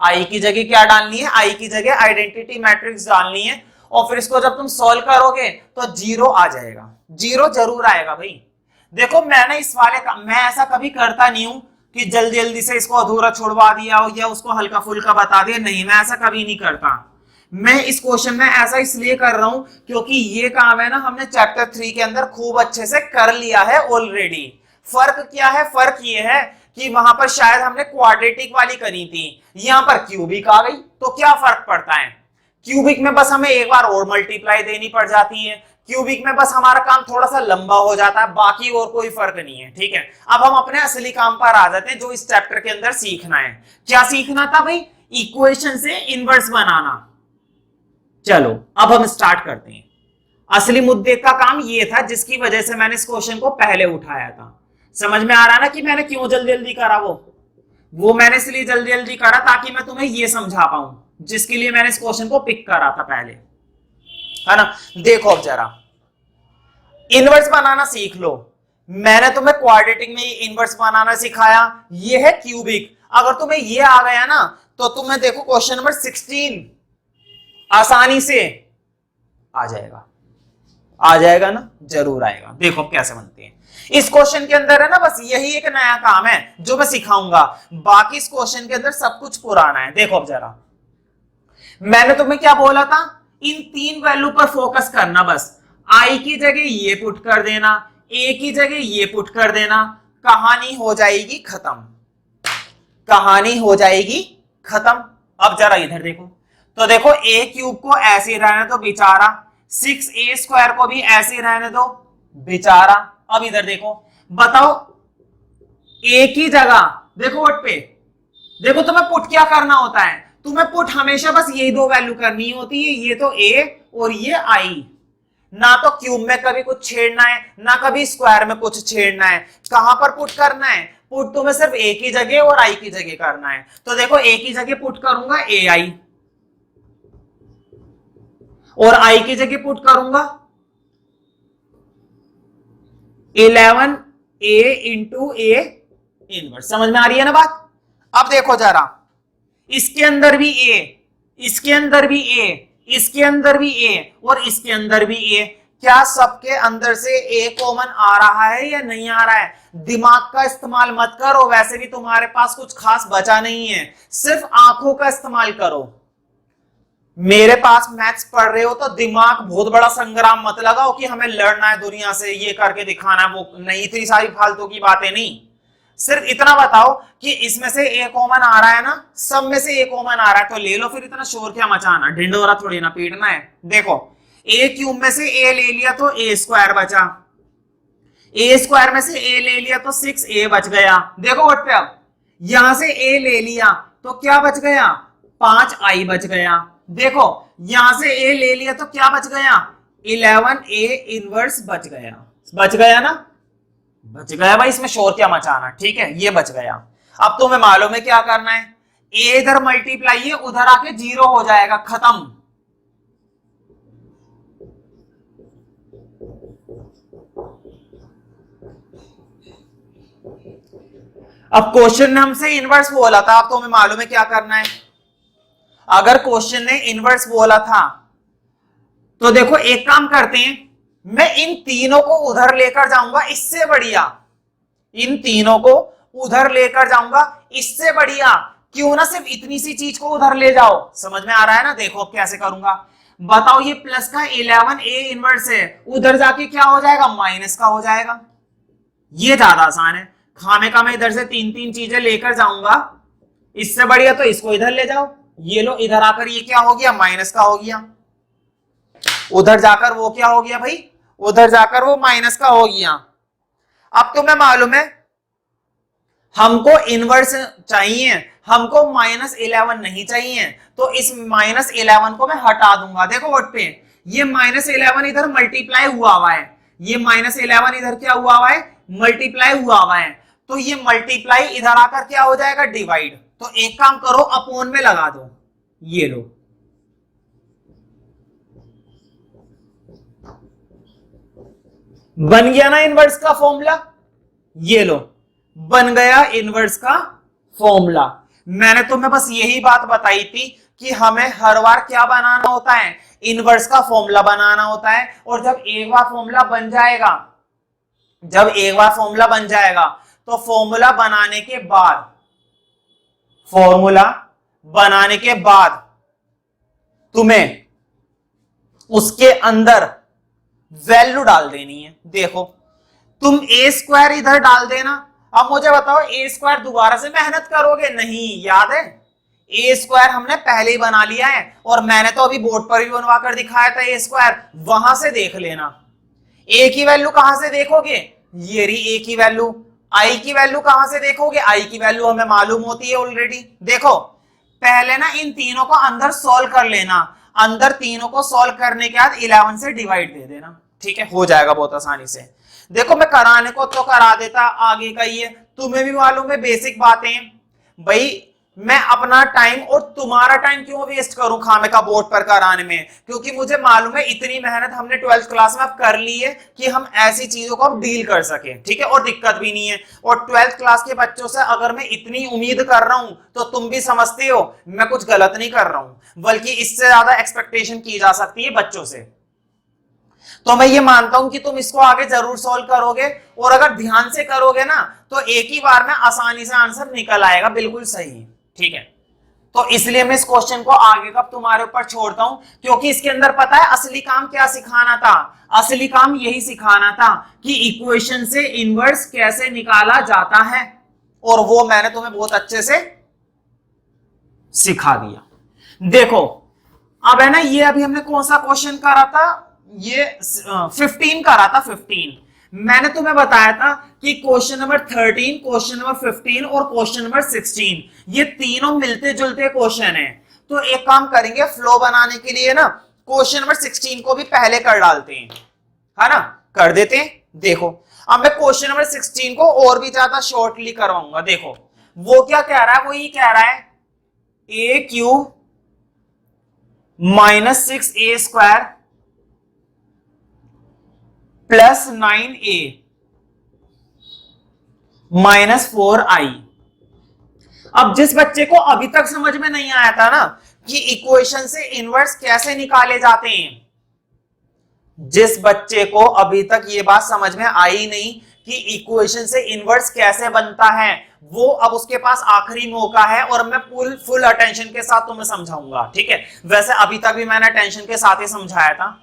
आई की जगह क्या डालनी है, आई की जगह आइडेंटिटी मैट्रिक्स डालनी है। और फिर इसको जब तुम सॉल्व करोगे तो 0 आ जाएगा, 0 जरूर आएगा भाई। देखो मैंने इस वाले का, मैं ऐसा कभी करता नहीं हूं कि जल्दी जल्दी से इसको अधूरा छोड़वा दिया हो या उसको हल्का फुल्का बता दिया, नहीं, मैं ऐसा कभी नहीं करता। मैं इस क्वेश्चन में ऐसा इसलिए कर रहा हूं क्योंकि ये काम है ना हमने चैप्टर 3 के अंदर खूब अच्छे से कर लिया है ऑलरेडी। फर्क क्या है, फर्क ये है कि वहां पर शायद हमने क्वाड्रेटिक वाली करी थी, यहां पर क्यूबिक आ गई, तो क्या फर्क पड़ता है, क्यूबिक में बस हमें एक बार और मल्टीप्लाई देनी पड़ जाती है, क्यूबिक में बस हमारा काम थोड़ा सा लंबा हो जाता है, बाकी और कोई फर्क नहीं है। ठीक है, अब हम अपने असली काम पर आ जाते हैं जो इस चैप्टर के अंदर सीखना है। क्या सीखना था भाई, इक्वेशन से इनवर्स बनाना। चलो अब हम स्टार्ट करते हैं। असली मुद्दे का काम ये था जिसकी वजह से मैंने इस क्वेश्चन को पहले उठाया था। समझ में आ रहा ना कि मैंने क्यों जल्दी जल्दी करा, वो मैंने इसलिए जल्दी जल्दी करा ताकि मैं तुम्हें ये समझा पाऊं, जिसके लिए मैंने इस क्वेश्चन को पिक करा था पहले, है ना। देखो अब जरा इनवर्स बनाना सीख लो। मैंने तुम्हें क्वाड्रेटिक में इनवर्स बनाना सिखाया, ये है क्यूबिक। अगर तुम्हें ये आ गया ना तो तुम्हें देखो क्वेश्चन नंबर 16 आसानी से आ जाएगा, आ जाएगा ना, जरूर आएगा। देखो कैसे बनते हैं। इस क्वेश्चन के अंदर है ना बस यही एक नया काम है जो मैं सिखाऊंगा, बाकी इस क्वेश्चन के अंदर सब कुछ पुराना है। देखो अब जरा, मैंने तुम्हें क्या बोला था, इन 3 वैल्यू पर फोकस करना बस। आई की जगह ये पुट कर देना, ए की जगह ये पुट कर देना, कहानी हो जाएगी खत्म, कहानी हो जाएगी खत्म। अब जरा इधर देखो, तो देखो ए क्यूब को ऐसे ही रहने दो बेचारा, 6a² को भी ऐसे ही रहने दो बेचारा। अब इधर देखो, बताओ ए की जगह देखो वट पे, देखो तुम्हें पुट क्या करना होता है, तुम्हें पुट हमेशा बस यही 2 वैल्यू करनी होती है, ये तो ए और ये आई। ना तो क्यूब में कभी कुछ छेड़ना है, ना कभी स्क्वायर में कुछ छेड़ना है। कहां पर पुट करना है, पुट तुम्हें सिर्फ ए की जगह और आई की जगह करना है। तो देखो ए की जगह पुट करूंगा ए आई, और आई की जगह पुट करूंगा 11a इंटू ए इनवर्स। समझ में आ रही है ना बात। अब देखो जरा, इसके अंदर भी ए, इसके अंदर भी ए, इसके अंदर भी ए और इसके अंदर भी ए। क्या सबके अंदर से ए कॉमन आ रहा है या नहीं आ रहा है। दिमाग का इस्तेमाल मत करो, वैसे भी तुम्हारे पास कुछ खास बचा नहीं है, सिर्फ आंखों का इस्तेमाल करो। मेरे पास मैथ्स पढ़ रहे हो तो दिमाग बहुत बड़ा संग्राम मत लगाओ कि हमें लड़ना है दुनिया से, ये करके दिखाना है, वो नहीं, इतनी सारी फालतू की बातें नहीं। सिर्फ इतना बताओ कि इसमें से ए कॉमन आ रहा है ना, सब में से ए कॉमन आ रहा है तो ले लो, फिर इतना शोर क्या मचाना, ढिंडोरा थोड़ी ना पीटना है। देखो ए क्यूब में से ए ले लिया तो ए स्क्वायर बचा, ए स्क्वायर में से ए ले लिया तो 6a बच गया। देखो वट पे, अब यहां से ए ले लिया तो क्या बच गया, 5i बच गया। देखो यहां से ए ले लिया तो क्या बच गया, 11a इनवर्स बच गया, बच गया ना, बच गया भाई, इसमें शोर क्या मचाना। ठीक है, ये बच गया। अब तुम्हें मालूम है क्या करना है, ए इधर मल्टीप्लाई है, उधर आके 0 हो जाएगा, खत्म। अब क्वेश्चन ने हमसे इनवर्स बोला था, अब तुम्हें मालूम है क्या करना है। अगर क्वेश्चन ने इनवर्स बोला था तो देखो एक काम करते हैं, मैं इन तीनों को उधर लेकर जाऊंगा, इससे बढ़िया, इन तीनों को उधर लेकर जाऊंगा, इससे बढ़िया। क्यों ना सिर्फ इतनी सी चीज को उधर ले जाओ। समझ में आ रहा है ना। देखो अब कैसे करूंगा, बताओ ये प्लस का 11a इनवर्स है, उधर जाके क्या हो जाएगा, माइनस का हो जाएगा। ये ज्यादा आसान है, खाने का मैं इधर से 3 चीजें लेकर जाऊंगा, इससे बढ़िया तो इसको इधर ले जाओ। ये लो, इधर आकर ये क्या हो गया, माइनस का हो गया, उधर जाकर वो क्या हो गया भाई, उधर जाकर वो माइनस का हो गया। अब तुम्हें मालूम है हमको इनवर्स चाहिए, हमको -11 नहीं चाहिए, तो इस -11 को मैं हटा दूंगा। देखो वोट पे ये -11 इधर मल्टीप्लाई हुआ है, ये -11 इधर क्या हुआ है, मल्टीप्लाई हुआ है, तो ये मल्टीप्लाई इधर आकर क्या हो जाएगा, डिवाइड। तो एक काम करो, अपोन में लगा दो, ये लो, बन गया ना इनवर्स का फॉर्मूला, ये लो बन गया इनवर्स का फॉर्मूला। मैंने तुम्हें बस यही बात बताई थी कि हमें हर बार क्या बनाना होता है, इनवर्स का फॉर्मूला बनाना होता है। और जब एक बार फॉर्मूला बन जाएगा, जब एक बार फॉर्मूला बन जाएगा तो फॉर्मूला बनाने के बाद, फॉर्मूला बनाने के बाद तुम्हें उसके अंदर वैल्यू डाल देनी है। देखो तुम ए स्क्वायर इधर डाल देना, अब मुझे बताओ ए स्क्वायर दोबारा से मेहनत करोगे, नहीं, याद है ए स्क्वायर हमने पहले ही बना लिया है, और मैंने तो अभी बोर्ड पर भी बनवा कर दिखाया था ए स्क्वायर, वहां से देख लेना। ए की वैल्यू कहां से देखोगे, ये रही ए की वैल्यू। आई की वैल्यू कहां से देखोगे, आई की वैल्यू हमें मालूम होती है ऑलरेडी। देखो पहले ना इन तीनों को अंदर सॉल्व कर लेना, अंदर तीनों को सॉल्व करने के बाद 11 से डिवाइड दे देना, ठीक है, हो जाएगा बहुत आसानी से। देखो मैं कराने को तो करा देता, आगे का ये तुम्हें भी मालूम है बेसिक बातें भाई। मैं अपना टाइम और तुम्हारा टाइम क्यों वेस्ट करूं खामे का बोर्ड पर कराने में, क्योंकि मुझे मालूम है इतनी मेहनत हमने 12th क्लास में अब कर ली है कि हम ऐसी चीजों को अब डील कर सके, ठीक है, और दिक्कत भी नहीं है। और 12th क्लास के बच्चों से अगर मैं इतनी उम्मीद कर रहा हूं तो तुम भी समझते हो मैं कुछ गलत नहीं कर रहा हूं, बल्कि इससे ज्यादा एक्सपेक्टेशन की जा सकती है बच्चों से। तो मैं ये मानता हूं कि तुम इसको आगे जरूर सॉल्व करोगे, और अगर ध्यान से करोगे ना तो एक ही बार में आसानी से आंसर निकल आएगा, बिल्कुल सही, ठीक है। तो इसलिए मैं इस क्वेश्चन को आगे का तुम्हारे ऊपर छोड़ता हूं, क्योंकि इसके अंदर पता है असली काम क्या सिखाना था, असली काम यही सिखाना था कि इक्वेशन से इनवर्स कैसे निकाला जाता है, और वो मैंने तुम्हें बहुत अच्छे से सिखा दिया। देखो अब है ना, ये अभी हमने कौन सा क्वेश्चन करा था, ये 15 करा था, 15। मैंने तुम्हें बताया था कि क्वेश्चन नंबर 13, क्वेश्चन नंबर 15 और क्वेश्चन नंबर 16 ये तीनों मिलते जुलते क्वेश्चन हैं। तो एक काम करेंगे, फ्लो बनाने के लिए ना क्वेश्चन नंबर 16 को भी पहले कर डालते हैं, है ना, कर देते हैं। देखो अब मैं क्वेश्चन नंबर 16 को और भी ज्यादा शॉर्टली करवाऊंगा। देखो वो क्या कह रहा है, वो ये कह रहा है ए cube -6a² plus 9a -4i। अब जिस बच्चे को अभी तक समझ में नहीं आया था ना कि इक्वेशन से इनवर्स कैसे निकाले जाते हैं, जिस बच्चे को अभी तक ये बात समझ में आई नहीं कि इक्वेशन से इनवर्स कैसे बनता है, वो अब उसके पास आखिरी मौका है, और मैं फुल अटेंशन के साथ तुम्हें समझाऊंगा, ठीक है। वैसे अभी तक भी मैंने अटेंशन के साथ ही समझाया था।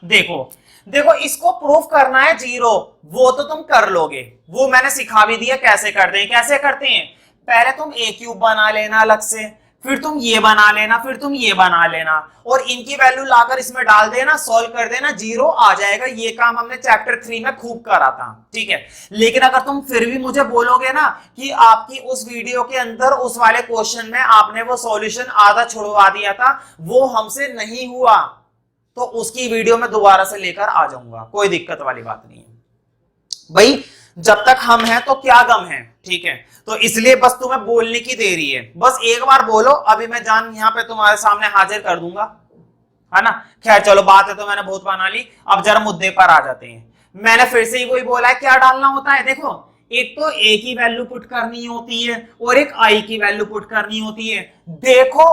देखो इसको प्रूफ करना है जीरो, वो तो तुम कर लोगे, वो मैंने सिखा भी दिया कैसे करते हैं। कैसे करते हैं, पहले तुम ए क्यूब बना लेना अलग से, फिर तुम ये बना लेना, फिर तुम ये बना लेना, और इनकी वैल्यू लाकर इसमें डाल देना, सॉल्व कर देना, जीरो आ जाएगा। ये काम हमने चैप्टर 3 में खूब करा था, ठीक है। लेकिन अगर तुम फिर भी मुझे बोलोगे ना कि आपकी उस वीडियो के अंदर उस वाले क्वेश्चन में आपने वो सॉल्यूशन आधा छुड़वा दिया था, वो हमसे नहीं हुआ, तो उसकी वीडियो में दोबारा से लेकर आ जाऊंगा, कोई दिक्कत वाली बात नहीं है भाई। जब तक हम हैं तो क्या गम है, ठीक है। तो इसलिए बस तुम्हें बोलने की देरी है, बस एक बार बोलो, अभी मैं जान यहाँ पे तुम्हारे सामने हाजिर कर दूंगा, है ना। खैर चलो, बात है तो मैंने बहुत बना ली, अब जरा मुद्दे पर आ जाते हैं। मैंने फिर से ही वही बोला है, क्या डालना होता है। देखो एक तो ए की वैल्यू पुट करनी होती है, और एक आई की वैल्यू पुट करनी होती है। देखो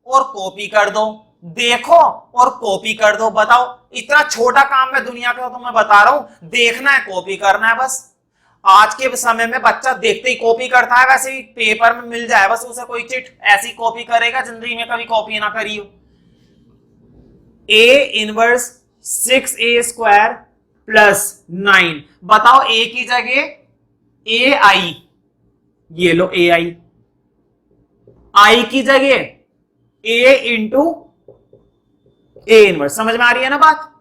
और कॉपी कर दो, देखो और कॉपी कर दो। बताओ इतना छोटा काम मैं दुनिया का तुम्हें बता रहा हूं, देखना है कॉपी करना है बस। आज के समय में बच्चा देखते ही कॉपी करता है, वैसे ही पेपर में मिल जाए बस उसे कोई चिट, ऐसी कॉपी करेगा, जिंदगी में कभी कॉपी ना करी हो। ए इनवर्स 6a² प्लस 9, बताओ ए की जगह ए आई, ये लो ए आई की जगह ए इंटू ए इनवर्स। समझ में आ रही है ना बात।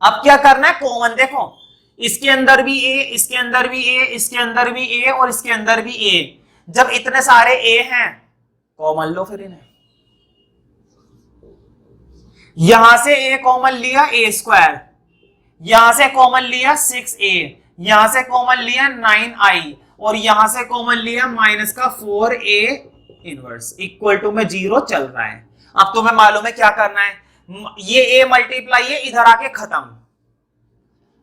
अब क्या करना है, कॉमन देखो, इसके अंदर भी ए, इसके अंदर भी ए, इसके अंदर भी ए, और इसके अंदर भी ए। जब इतने सारे ए हैं कॉमन लो फिर इन्हें। यहां से ए कॉमन लिया ए स्क्वायर, यहां से कॉमन लिया 6a, यहां से कॉमन लिया 9i और यहां से कॉमन लिया माइनस का 4a इनवर्स इक्वल टू में 0 चल रहा है। अब तुम्हें मालूम है क्या करना है, ये a मल्टीप्लाई है इधर आके खत्म।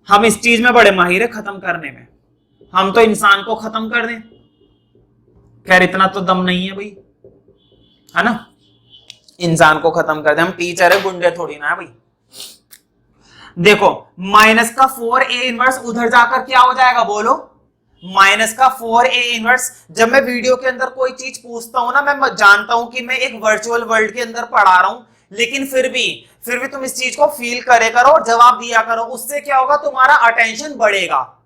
हम इस चीज में बड़े माहिर है खत्म करने में, हम तो इंसान को खत्म कर दें। खैर इतना तो दम नहीं है भाई, है ना, इंसान को खत्म कर दे। हम टीचर है, गुंडे थोड़ी ना है भाई। देखो माइनस का 4a इनवर्स उधर जाकर क्या हो जाएगा बोलो, माइनस का 4a इनवर्स। जब मैं वीडियो के अंदर कोई चीज पूछता हूं ना, मैं जानता हूं कि मैं एक वर्चुअल वर्ल्ड के अंदर पढ़ा रहा हूं, लेकिन फिर भी तुम इस चीज को फील करे करो और जवाब दिया करो। उससे क्या होगा, तुम्हारा अटेंशन बढ़ेगा।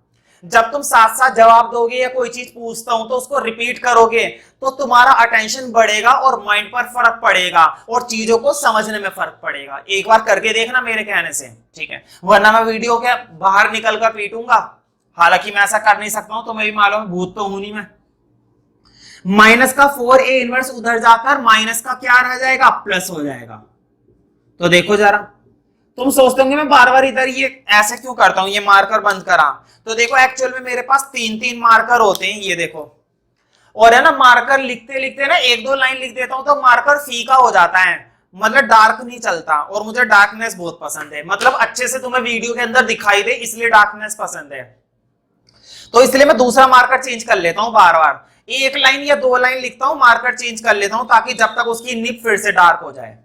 जब तुम साथ साथ जवाब दोगे या कोई चीज पूछता हूं तो उसको रिपीट करोगे तो तुम्हारा अटेंशन बढ़ेगा और माइंड पर फर्क पड़ेगा और चीजों को समझने में फर्क पड़ेगा। एक बार करके देखना मेरे कहने से, ठीक है, वरना मैं वीडियो के बाहर निकल कर पीटूंगा। हालांकि मैं ऐसा कर नहीं सकता हूं, तुम्हें भी मालूम है, भूत तो हूं नहीं मैं। माइनस का 4a इनवर्स उधर जाकर माइनस का क्या रह जाएगा, प्लस हो जाएगा। तो देखो जरा, तुम सोचते होंगे मैं बार बार इधर ये ऐसे क्यों करता हूं, ये मार्कर बंद करा। तो देखो एक्चुअल में मेरे पास 3-3 मार्कर होते हैं, ये देखो। और है ना, मार्कर लिखते लिखते ना 1-2 लाइन लिख देता हूं तो मार्कर फीका हो जाता है, मतलब डार्क नहीं चलता। और मुझे डार्कनेस बहुत पसंद है, मतलब अच्छे से तुम्हें वीडियो के अंदर दिखाई दे, इसलिए डार्कनेस पसंद है। तो इसलिए मैं दूसरा मार्कर चेंज कर लेता हूं बार बार, 1 लाइन या 2 लाइन लिखता हूं, मार्कर चेंज कर लेता हूं ताकि जब तक उसकी निब फिर से डार्क हो जाए।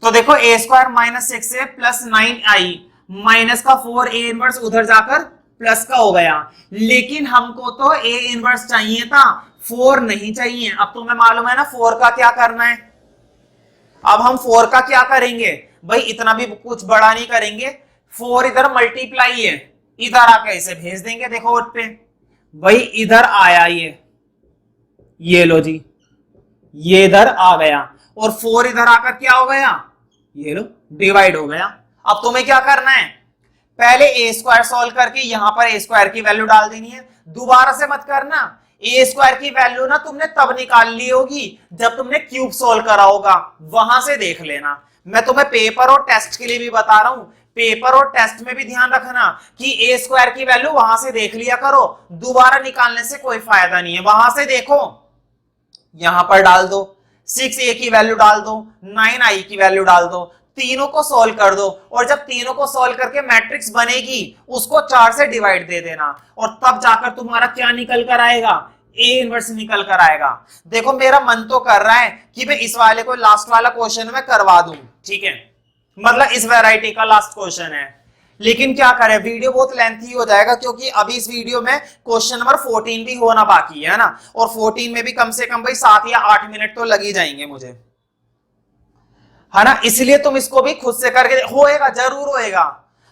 तो देखो a square minus 6a plus 9i minus का 4a इनवर्स उधर जाकर प्लस का हो गया। लेकिन हमको तो a इनवर्स चाहिए था, 4 नहीं चाहिए। अब तुम्हें मालूम है ना 4 का क्या करना है। अब हम 4 का क्या करेंगे भाई, इतना भी कुछ बड़ा नहीं करेंगे। 4 इधर मल्टीप्लाई है, इधर आके इसे भेज देंगे। देखो उठ पे भाई, इधर आया ये लो जी, ये इधर आ गया और 4 इधर आकर क्या हो गया, ये लो डिवाइड हो गया। अब तुम्हें क्या करना है, पहले a स्क्वायर सॉल्व करके यहां पर a स्क्वायर की वैल्यू डाल देनी है। दोबारा से मत करना, a स्क्वायर की वैल्यू ना तुमने तब निकाल ली होगी जब तुमने क्यूब सॉल्व करा होगा, वहां से देख लेना। मैं तुम्हें पेपर और टेस्ट के लिए भी बता रहा हूं, पेपर और टेस्ट में भी ध्यान रखना कि a स्क्वायर की वैल्यू वहां से देख लिया करो, दोबारा निकालने से कोई फायदा नहीं है। वहां से देखो, यहां पर डाल दो, 6a की वैल्यू डाल दो, 9i की वैल्यू डाल दो, तीनों को सॉल्व कर दो। और जब तीनों को सॉल्व करके मैट्रिक्स बनेगी उसको 4 से डिवाइड दे देना और तब जाकर तुम्हारा क्या निकल कर आएगा, a इनवर्स निकल कर आएगा। देखो मेरा मन तो कर रहा है कि मैं इस वाले को लास्ट वाला क्वेश्चन में करवा दूं, ठीक है, मतलब इस वैरायटी का लास्ट क्वेश्चन है, लेकिन क्या करें, वीडियो बहुत लेंथी हो जाएगा क्योंकि अभी इस वीडियो में क्वेश्चन नंबर 14 भी होना बाकी है ना, और 14 में भी कम से कम भाई 7 या 8 मिनट तो लग ही जाएंगे मुझे, है ना। इसलिए तुम इसको भी खुद से करके होएगा, जरूर होएगा।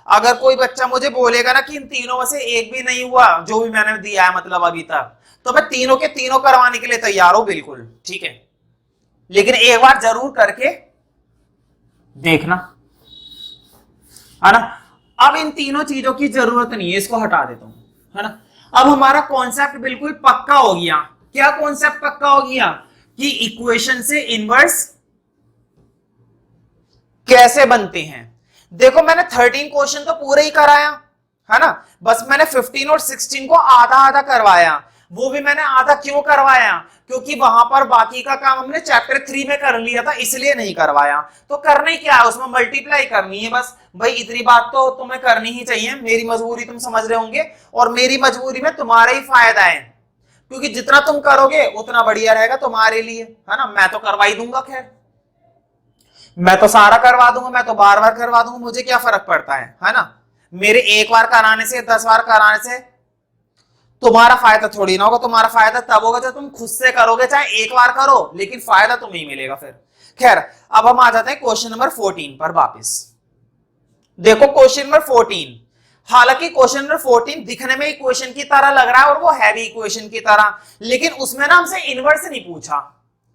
अगर कोई बच्चा मुझे बोलेगा ना कि इन तीनों में से एक भी नहीं हुआ जो भी मैंने दिया है मतलब अभी तक, तो मैं तीनों के तीनों करवाने के लिए तैयार हूं, बिल्कुल, ठीक है, लेकिन एक बार जरूर करके देखना, है ना। अब इन तीनों चीजों की जरूरत नहीं है, इसको हटा देता हूं, है ना। अब हमारा कॉन्सेप्ट बिल्कुल पक्का हो गया। क्या कॉन्सेप्ट पक्का हो गया कि इक्वेशन से इनवर्स कैसे बनते हैं। देखो मैंने 13 क्वेश्चन तो पूरे ही कराया, है ना, बस मैंने 15 और 16 को आधा आधा करवाया। वो भी मैंने आधा क्यों करवाया, क्योंकि वहां पर बाकी का काम हमने चैप्टर 3 में कर लिया था, इसलिए नहीं करवाया। तो करने क्या है, उसमें मल्टीप्लाई करनी है बस भाई, इतनी बात तो तुम्हें करनी ही चाहिए। मेरी मजबूरी तुम समझ रहे होंगे और मेरी मजबूरी में तुम्हारा ही फायदा है, क्योंकि जितना तुम करोगे उतना बढ़िया रहेगा तुम्हारे लिए, है ना। मैं तो करवा ही दूंगा, खैर मैं तो सारा करवा दूंगा, मैं तो बार बार करवा दूंगा, मुझे क्या फर्क पड़ता है ना। मेरे एक बार कराने से 10 बार कराने से तुम्हारा फायदा थोड़ी ना होगा। तुम्हारा फायदा तब होगा जब तुम खुद से करोगे, चाहे एक बार करो, लेकिन फायदा तुम्हें ही मिलेगा फिर। खैर अब हम आ जाते हैं क्वेश्चन नंबर 14 पर वापस। देखो क्वेश्चन नंबर 14, हालांकि क्वेश्चन नंबर 14 दिखने में इक्वेशन की तरह लग रहा है और वो है भी इक्वेशन की तरह, लेकिन उसमें ना हमसे इनवर्स नहीं पूछा,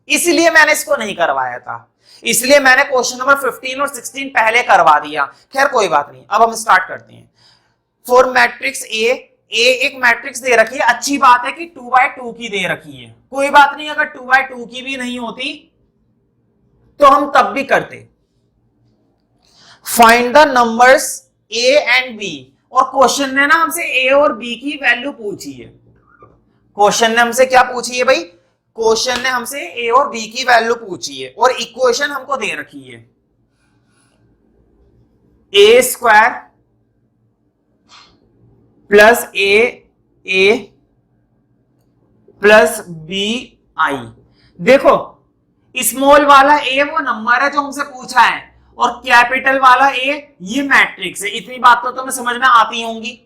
इसलिए मैंने इसको नहीं करवाया था। इसलिए मैंने क्वेश्चन नंबर 15 और 16 पहले करवा दिया। खैर कोई बात नहीं, अब हम स्टार्ट करते हैं। फॉर मैट्रिक्स ए एक मैट्रिक्स दे रखी है, अच्छी बात है कि 2x2 की दे रखी है, कोई बात नहीं, अगर 2x2 की भी नहीं होती तो हम तब भी करते, find the numbers A and B. और क्वेश्चन ने ना हमसे ए और बी की वैल्यू पूछी है। क्वेश्चन ने हमसे क्या पूछी है भाई? क्वेश्चन ने हमसे ए और बी की वैल्यू पूछी है और इक्वेशन हमको दे रखी है A square plus A plus B I. देखो स्मॉल वाला ए वो नंबर है जो हमसे पूछा है और कैपिटल वाला ए ये मैट्रिक्स है। इतनी बात तो तुम्हें समझ में आती होंगी।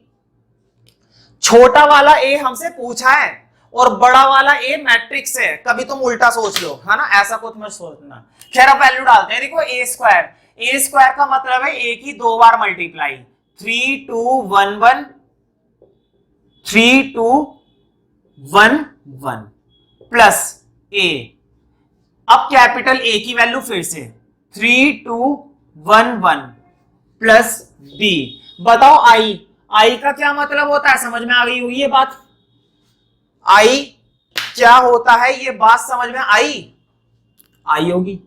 छोटा वाला ए हमसे पूछा है और बड़ा वाला ए मैट्रिक्स है। कभी तुम उल्टा सोच लो, है ना, ऐसा कुछ मत सोचना। खैर अब वैल्यू डालते हैं। देखो ए स्क्वायर का मतलब है ए की 2 बार मल्टीप्लाई, 3 2 1 1 3 2 1 1 प्लस ए। अब कैपिटल ए की वैल्यू फिर से 3 2 1 1 प्लस बी। बताओ आई का क्या मतलब होता है? समझ में आ गई हुई ये बात? आई क्या होता है ये बात समझ में आई होगी।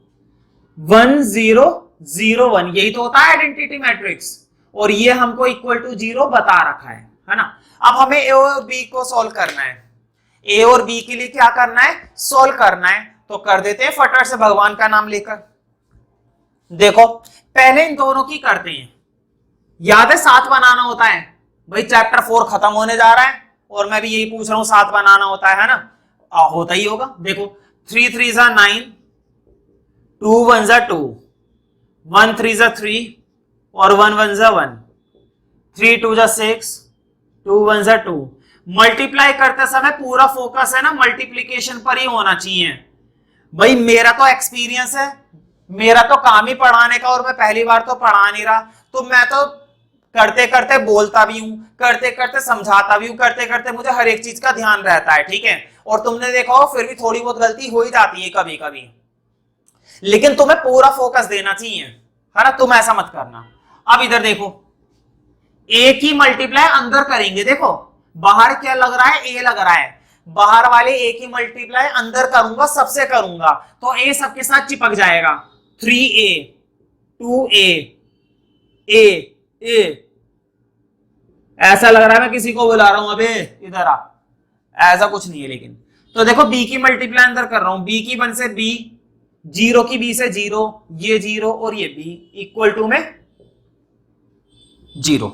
1 0 0 1 यही तो होता है आइडेंटिटी मैट्रिक्स और ये हमको इक्वल टू 0 बता रखा है ना। अब हमें ए और बी को सॉल्व करना है। ए और बी के लिए क्या करना है? सॉल्व करना है। तो कर देते हैं फटाफट से भगवान का नाम लेकर। देखो पहले इन दोनों की करते हैं। याद है 7 बनाना होता है भाई। चैप्टर 4 खत्म होने जा रहा है और मैं भी यही पूछ रहा हूं 7 बनाना होता है ना। होता ही होगा। देखो 3 3 जा 9, 2 1 जा 2, 1 3 जा 3 और 1 1 जा 1, 3 2 जा 6, 2 1 जा 2। मल्टीप्लाई करते समय पूरा फोकस है ना मल्टीप्लीकेशन पर ही होना चाहिए भाई। मेरा तो एक्सपीरियंस है, मेरा तो काम ही पढ़ाने का और मैं पहली बार तो पढ़ा नहीं रहा। तो मैं तो करते करते बोलता भी हूं, करते करते समझाता भी हूं, करते करते मुझे हर एक चीज का ध्यान रहता है, ठीक है। और तुमने देखा हो फिर भी थोड़ी बहुत गलती हो ही जाती है कभी कभी, लेकिन तुम्हें पूरा फोकस देना चाहिए, है ना। तुम ऐसा मत करना। अब इधर देखो ए की मल्टीप्लाई अंदर करेंगे। देखो बाहर क्या लग रहा है? ए लग रहा है। बाहर वाले ए की मल्टीप्लाई अंदर करूंगा, सबसे करूंगा तो ए सबके साथ चिपक जाएगा। 3a 2a ए ऐसा लग रहा है मैं किसी को बुला रहा हूं, अबे इधर आ। ऐसा कुछ नहीं है लेकिन। तो देखो बी की मल्टीप्लाई अंदर कर रहा हूं। बी की 1 से बी, 0 की बी से 0, ये 0 और ये बी इक्वल टू में 0।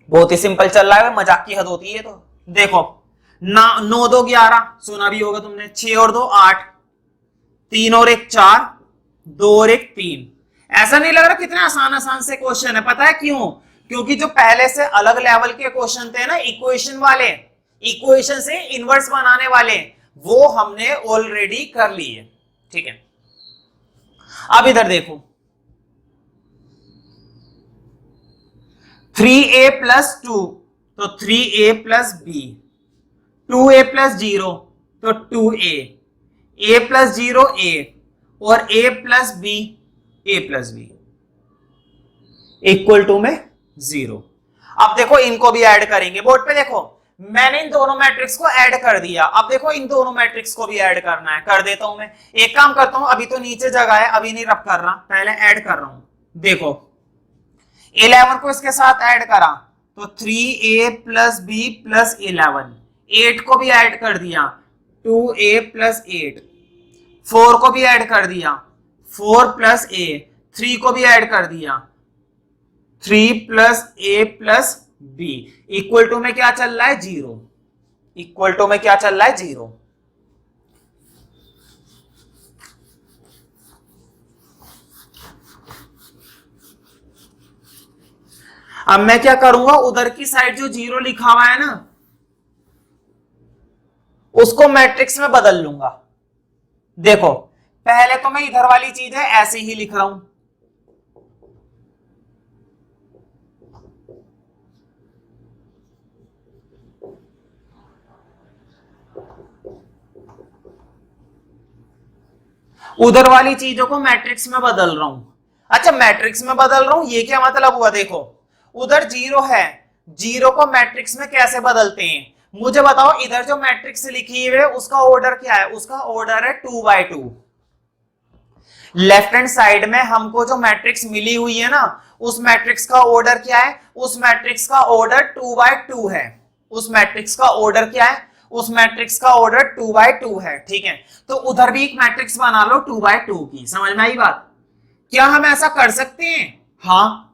बहुत ही सिंपल चल रहा है, मजाक की हद होती है। तो देखो 9 2 11 सुना भी होगा तुमने। 6 और 2 8, 3 और 1 4, 2 और 1 3। ऐसा नहीं लग रहा कितने आसान आसान से क्वेश्चन है? पता है क्यों? क्योंकि जो पहले से अलग लेवल के क्वेश्चन थे ना इक्वेशन वाले, इक्वेशन से इनवर्स बनाने वाले, वो हमने ऑलरेडी कर लिए, ठीक है। अब इधर देखो 3a प्लस 2 तो 3a plus b, 2a plus 0 तो 2a, a प्लस 0 a और a plus b a plus b equal to में 0। अब देखो इनको भी ऐड करेंगे। बोर्ड पे देखो मैंने इन दोनों मैट्रिक्स को ऐड कर दिया। अब देखो इन दोनों मैट्रिक्स को भी ऐड करना है। कर देता हूं मैं। एक काम करता हूं, अभी तो नीचे जगह है, अभी नहीं रब कर रहा, पहले ऐड कर रहा हूं। देखो 11 को इसके साथ ऐड करा तो 3a प्लस b प्लस 11। 8 को भी ऐड कर दिया 2a प्लस 8। 4 को भी ऐड कर दिया 4 प्लस a। 3 को भी ऐड कर दिया 3 plus a plus b equal to में क्या चल रहा है? 0। इक्वल टू में क्या चल रहा है? 0। अब मैं क्या करूंगा, उधर की साइड जो 0 लिखा हुआ है ना उसको मैट्रिक्स में बदल लूंगा। देखो पहले तो मैं इधर वाली चीज है ऐसे ही लिख रहा हूं। उधर वाली चीजों को मैट्रिक्स में बदल रहा हूं। अच्छा मैट्रिक्स में बदल रहा हूं, ये क्या मतलब हुआ? देखो उधर 0 है, 0 को मैट्रिक्स में कैसे बदलते हैं मुझे बताओ। इधर जो मैट्रिक्स लिखी है उसका ऑर्डर क्या है? उसका ऑर्डर है 2 by 2। लेफ्ट हैंड साइड में हमको जो मैट्रिक्स मिली हुई है ना, उस मैट्रिक्स का ऑर्डर क्या है? उस मैट्रिक्स का ऑर्डर 2/2 है। उस मैट्रिक्स का ऑर्डर क्या है? उस मैट्रिक्स का ऑर्डर 2/2 है। ठीक है, तो उधर भी एक मैट्रिक्स बना लो 2/2 की। समझ में आई बात? क्या हम ऐसा कर सकते हैं? हाँ।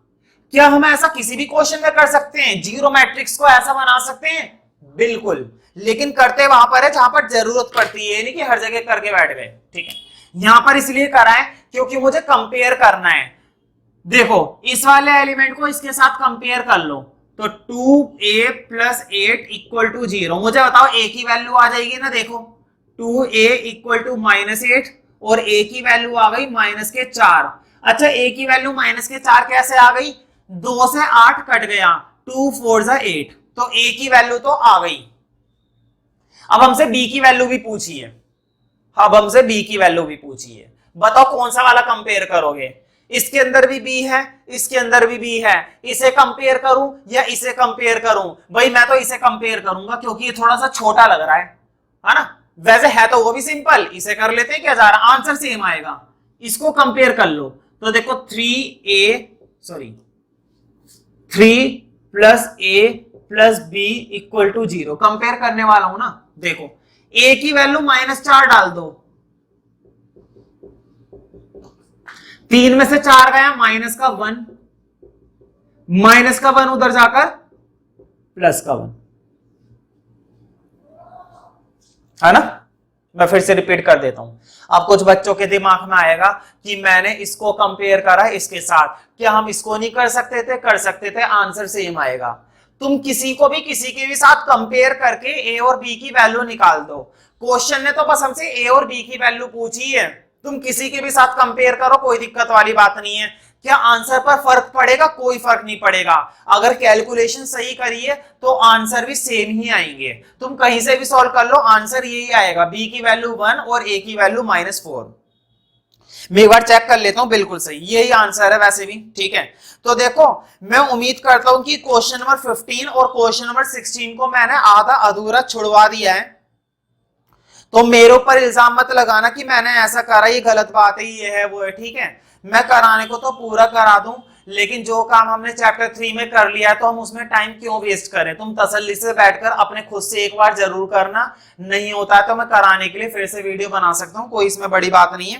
क्या हम ऐसा किसी भी क्वेश्चन में कर सकते हैं? जीरो मैट्रिक्स को ऐसा बना सकते हैं? बिल्कुल। लेकिन करते वहां पर है जहां पर जरूरत पड़ती है, नहीं कि हर जगह करके बैठ गए। ठीक है, यहां पर इसलिए करा है क्योंकि मुझे कंपेयर करना है। देखो, इस वाले एलिमेंट को इसके साथ कंपेयर कर लो, तो 2a + 8 = 0। मुझे बताओ a की वैल्यू आ जाएगी ना? देखो 2a = -8 और a की वैल्यू आ गई -4। अच्छा, a की वैल्यू -4 कैसे आ गई? 2 से 8 कट गया, 2 4 = 8, तो a की वैल्यू तो आ गई। अब हमसे b की वैल्यू भी पूछी है। अब हमसे b की वैल्यू भी पूछी है। बताओ कौन सा वाला कंपेयर करोगे? इसके अंदर भी b है, इसके अंदर भी b है। इसे कंपेयर करूं या इसे कंपेयर करूं? भाई मैं तो इसे कंपेयर करूंगा क्योंकि ये थोड़ा सा छोटा लग रहा है ना? वैसे है तो वो भी सिंपल, इसे कर लेते हैं, क्या जा रहा, आंसर सेम आएगा। इसको कंपेयर कर लो, तो देखो 3 + a + b = 0। कंपेयर करने वाला हूं ना। देखो a की वैल्यू -4 डाल दो, 3 में से 4 गया, -1, -1 उधर जाकर +1, है ना? मैं फिर से रिपीट कर देता हूं। अब कुछ बच्चों के दिमाग में आएगा कि मैंने इसको कंपेयर करा इसके साथ, क्या हम इसको नहीं कर सकते थे? कर सकते थे, आंसर सेम आएगा। तुम किसी को भी किसी के भी साथ कंपेयर करके a और b की वैल्यू निकाल दो। क्वेश्चन ने तो बस हमसे a और b की वैल्यू पूछी है, तुम किसी के भी साथ कंपेयर करो, कोई दिक्कत वाली बात नहीं है। क्या आंसर पर फर्क पड़ेगा? कोई फर्क नहीं पड़ेगा। अगर कैलकुलेशन सही करिए तो आंसर भी सेम ही आएंगे। तुम कहीं से भी सॉल्व कर लो, आंसर यही आएगा, b की वैल्यू 1 और a की वैल्यू -4। मैं एक बार चेक कर लेता हूं, बिल्कुल सही यही आंसर है वैसे भी। ठीक है, तो देखो मैं उम्मीद करता हूं कि क्वेश्चन नंबर 15 और क्वेश्चन नंबर 16 को मैंने आधा अधूरा छुड़वा दिया है। तो मेरे ऊपर इल्जाम मत लगाना कि मैंने ऐसा करा, ये गलत बात है, ये है वो है। ठीक है, मैं कराने को तो पूरा करा दूं, लेकिन जो काम हमने चैप्टर 3 में कर लिया है तो हम उसमें टाइम क्यों वेस्ट करें? तुम तसल्ली से बैठकर अपने खुद से एक बार जरूर करना, नहीं होता है तो मैं कराने के लिए फिर से वीडियो बना सकता हूं, कोई इसमें बड़ी बात नहीं है।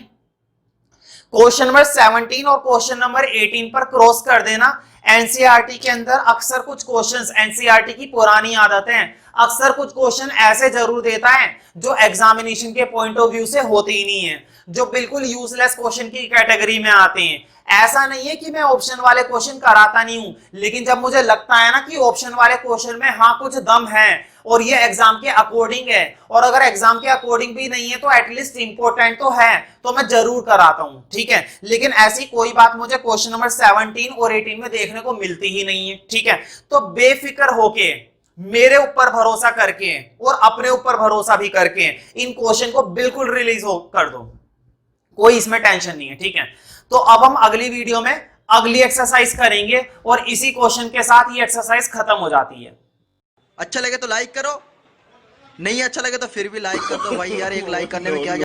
क्वेश्चन नंबर 17 और क्वेश्चन नंबर 18 पर क्रॉस कर देना। एनसीईआरटी के अंदर अक्सर कुछ क्वेश्चंस, एनसीईआरटी की पुरानी आदत है, अक्सर कुछ क्वेश्चन ऐसे जरूर देता है जो एग्जामिनेशन के पॉइंट ऑफ व्यू से होते ही नहीं है, जो बिल्कुल यूजलेस क्वेश्चन की कैटेगरी में आते हैं। ऐसा नहीं है कि मैं ऑप्शन वाले क्वेश्चन कराता नहीं हूं, लेकिन जब मुझे लगता है ना कि ऑप्शन वाले क्वेश्चन में हाँ कुछ दम है और ये एग्जाम के अकॉर्डिंग है, और अगर एग्जाम के अकॉर्डिंग भी नहीं है तो एटलीस्ट इंपॉर्टेंट तो है, तो मैं जरूर कराता हूं। ठीक है, लेकिन ऐसी कोई बात मुझे क्वेश्चन नंबर 17 और 18 में देखने को मिलती ही नहीं है। ठीक है, तो बेफिक्र होके, मेरे ऊपर भरोसा करके और अपने ऊपर भरोसा भी करके इन क्वेश्चन को बिल्कुल रिलीज कर दो, कोई इसमें टेंशन नहीं है। ठीक है, तो अब हम अगली वीडियो में अगली एक्सरसाइज करेंगे और इसी क्वेश्चन के साथ ये एक्सरसाइज खत्म हो जाती है। अच्छा लगे तो लाइक करो, नहीं अच्छा लगे तो फिर भी लाइक कर दो भाई यार, एक लाइक करने में क्या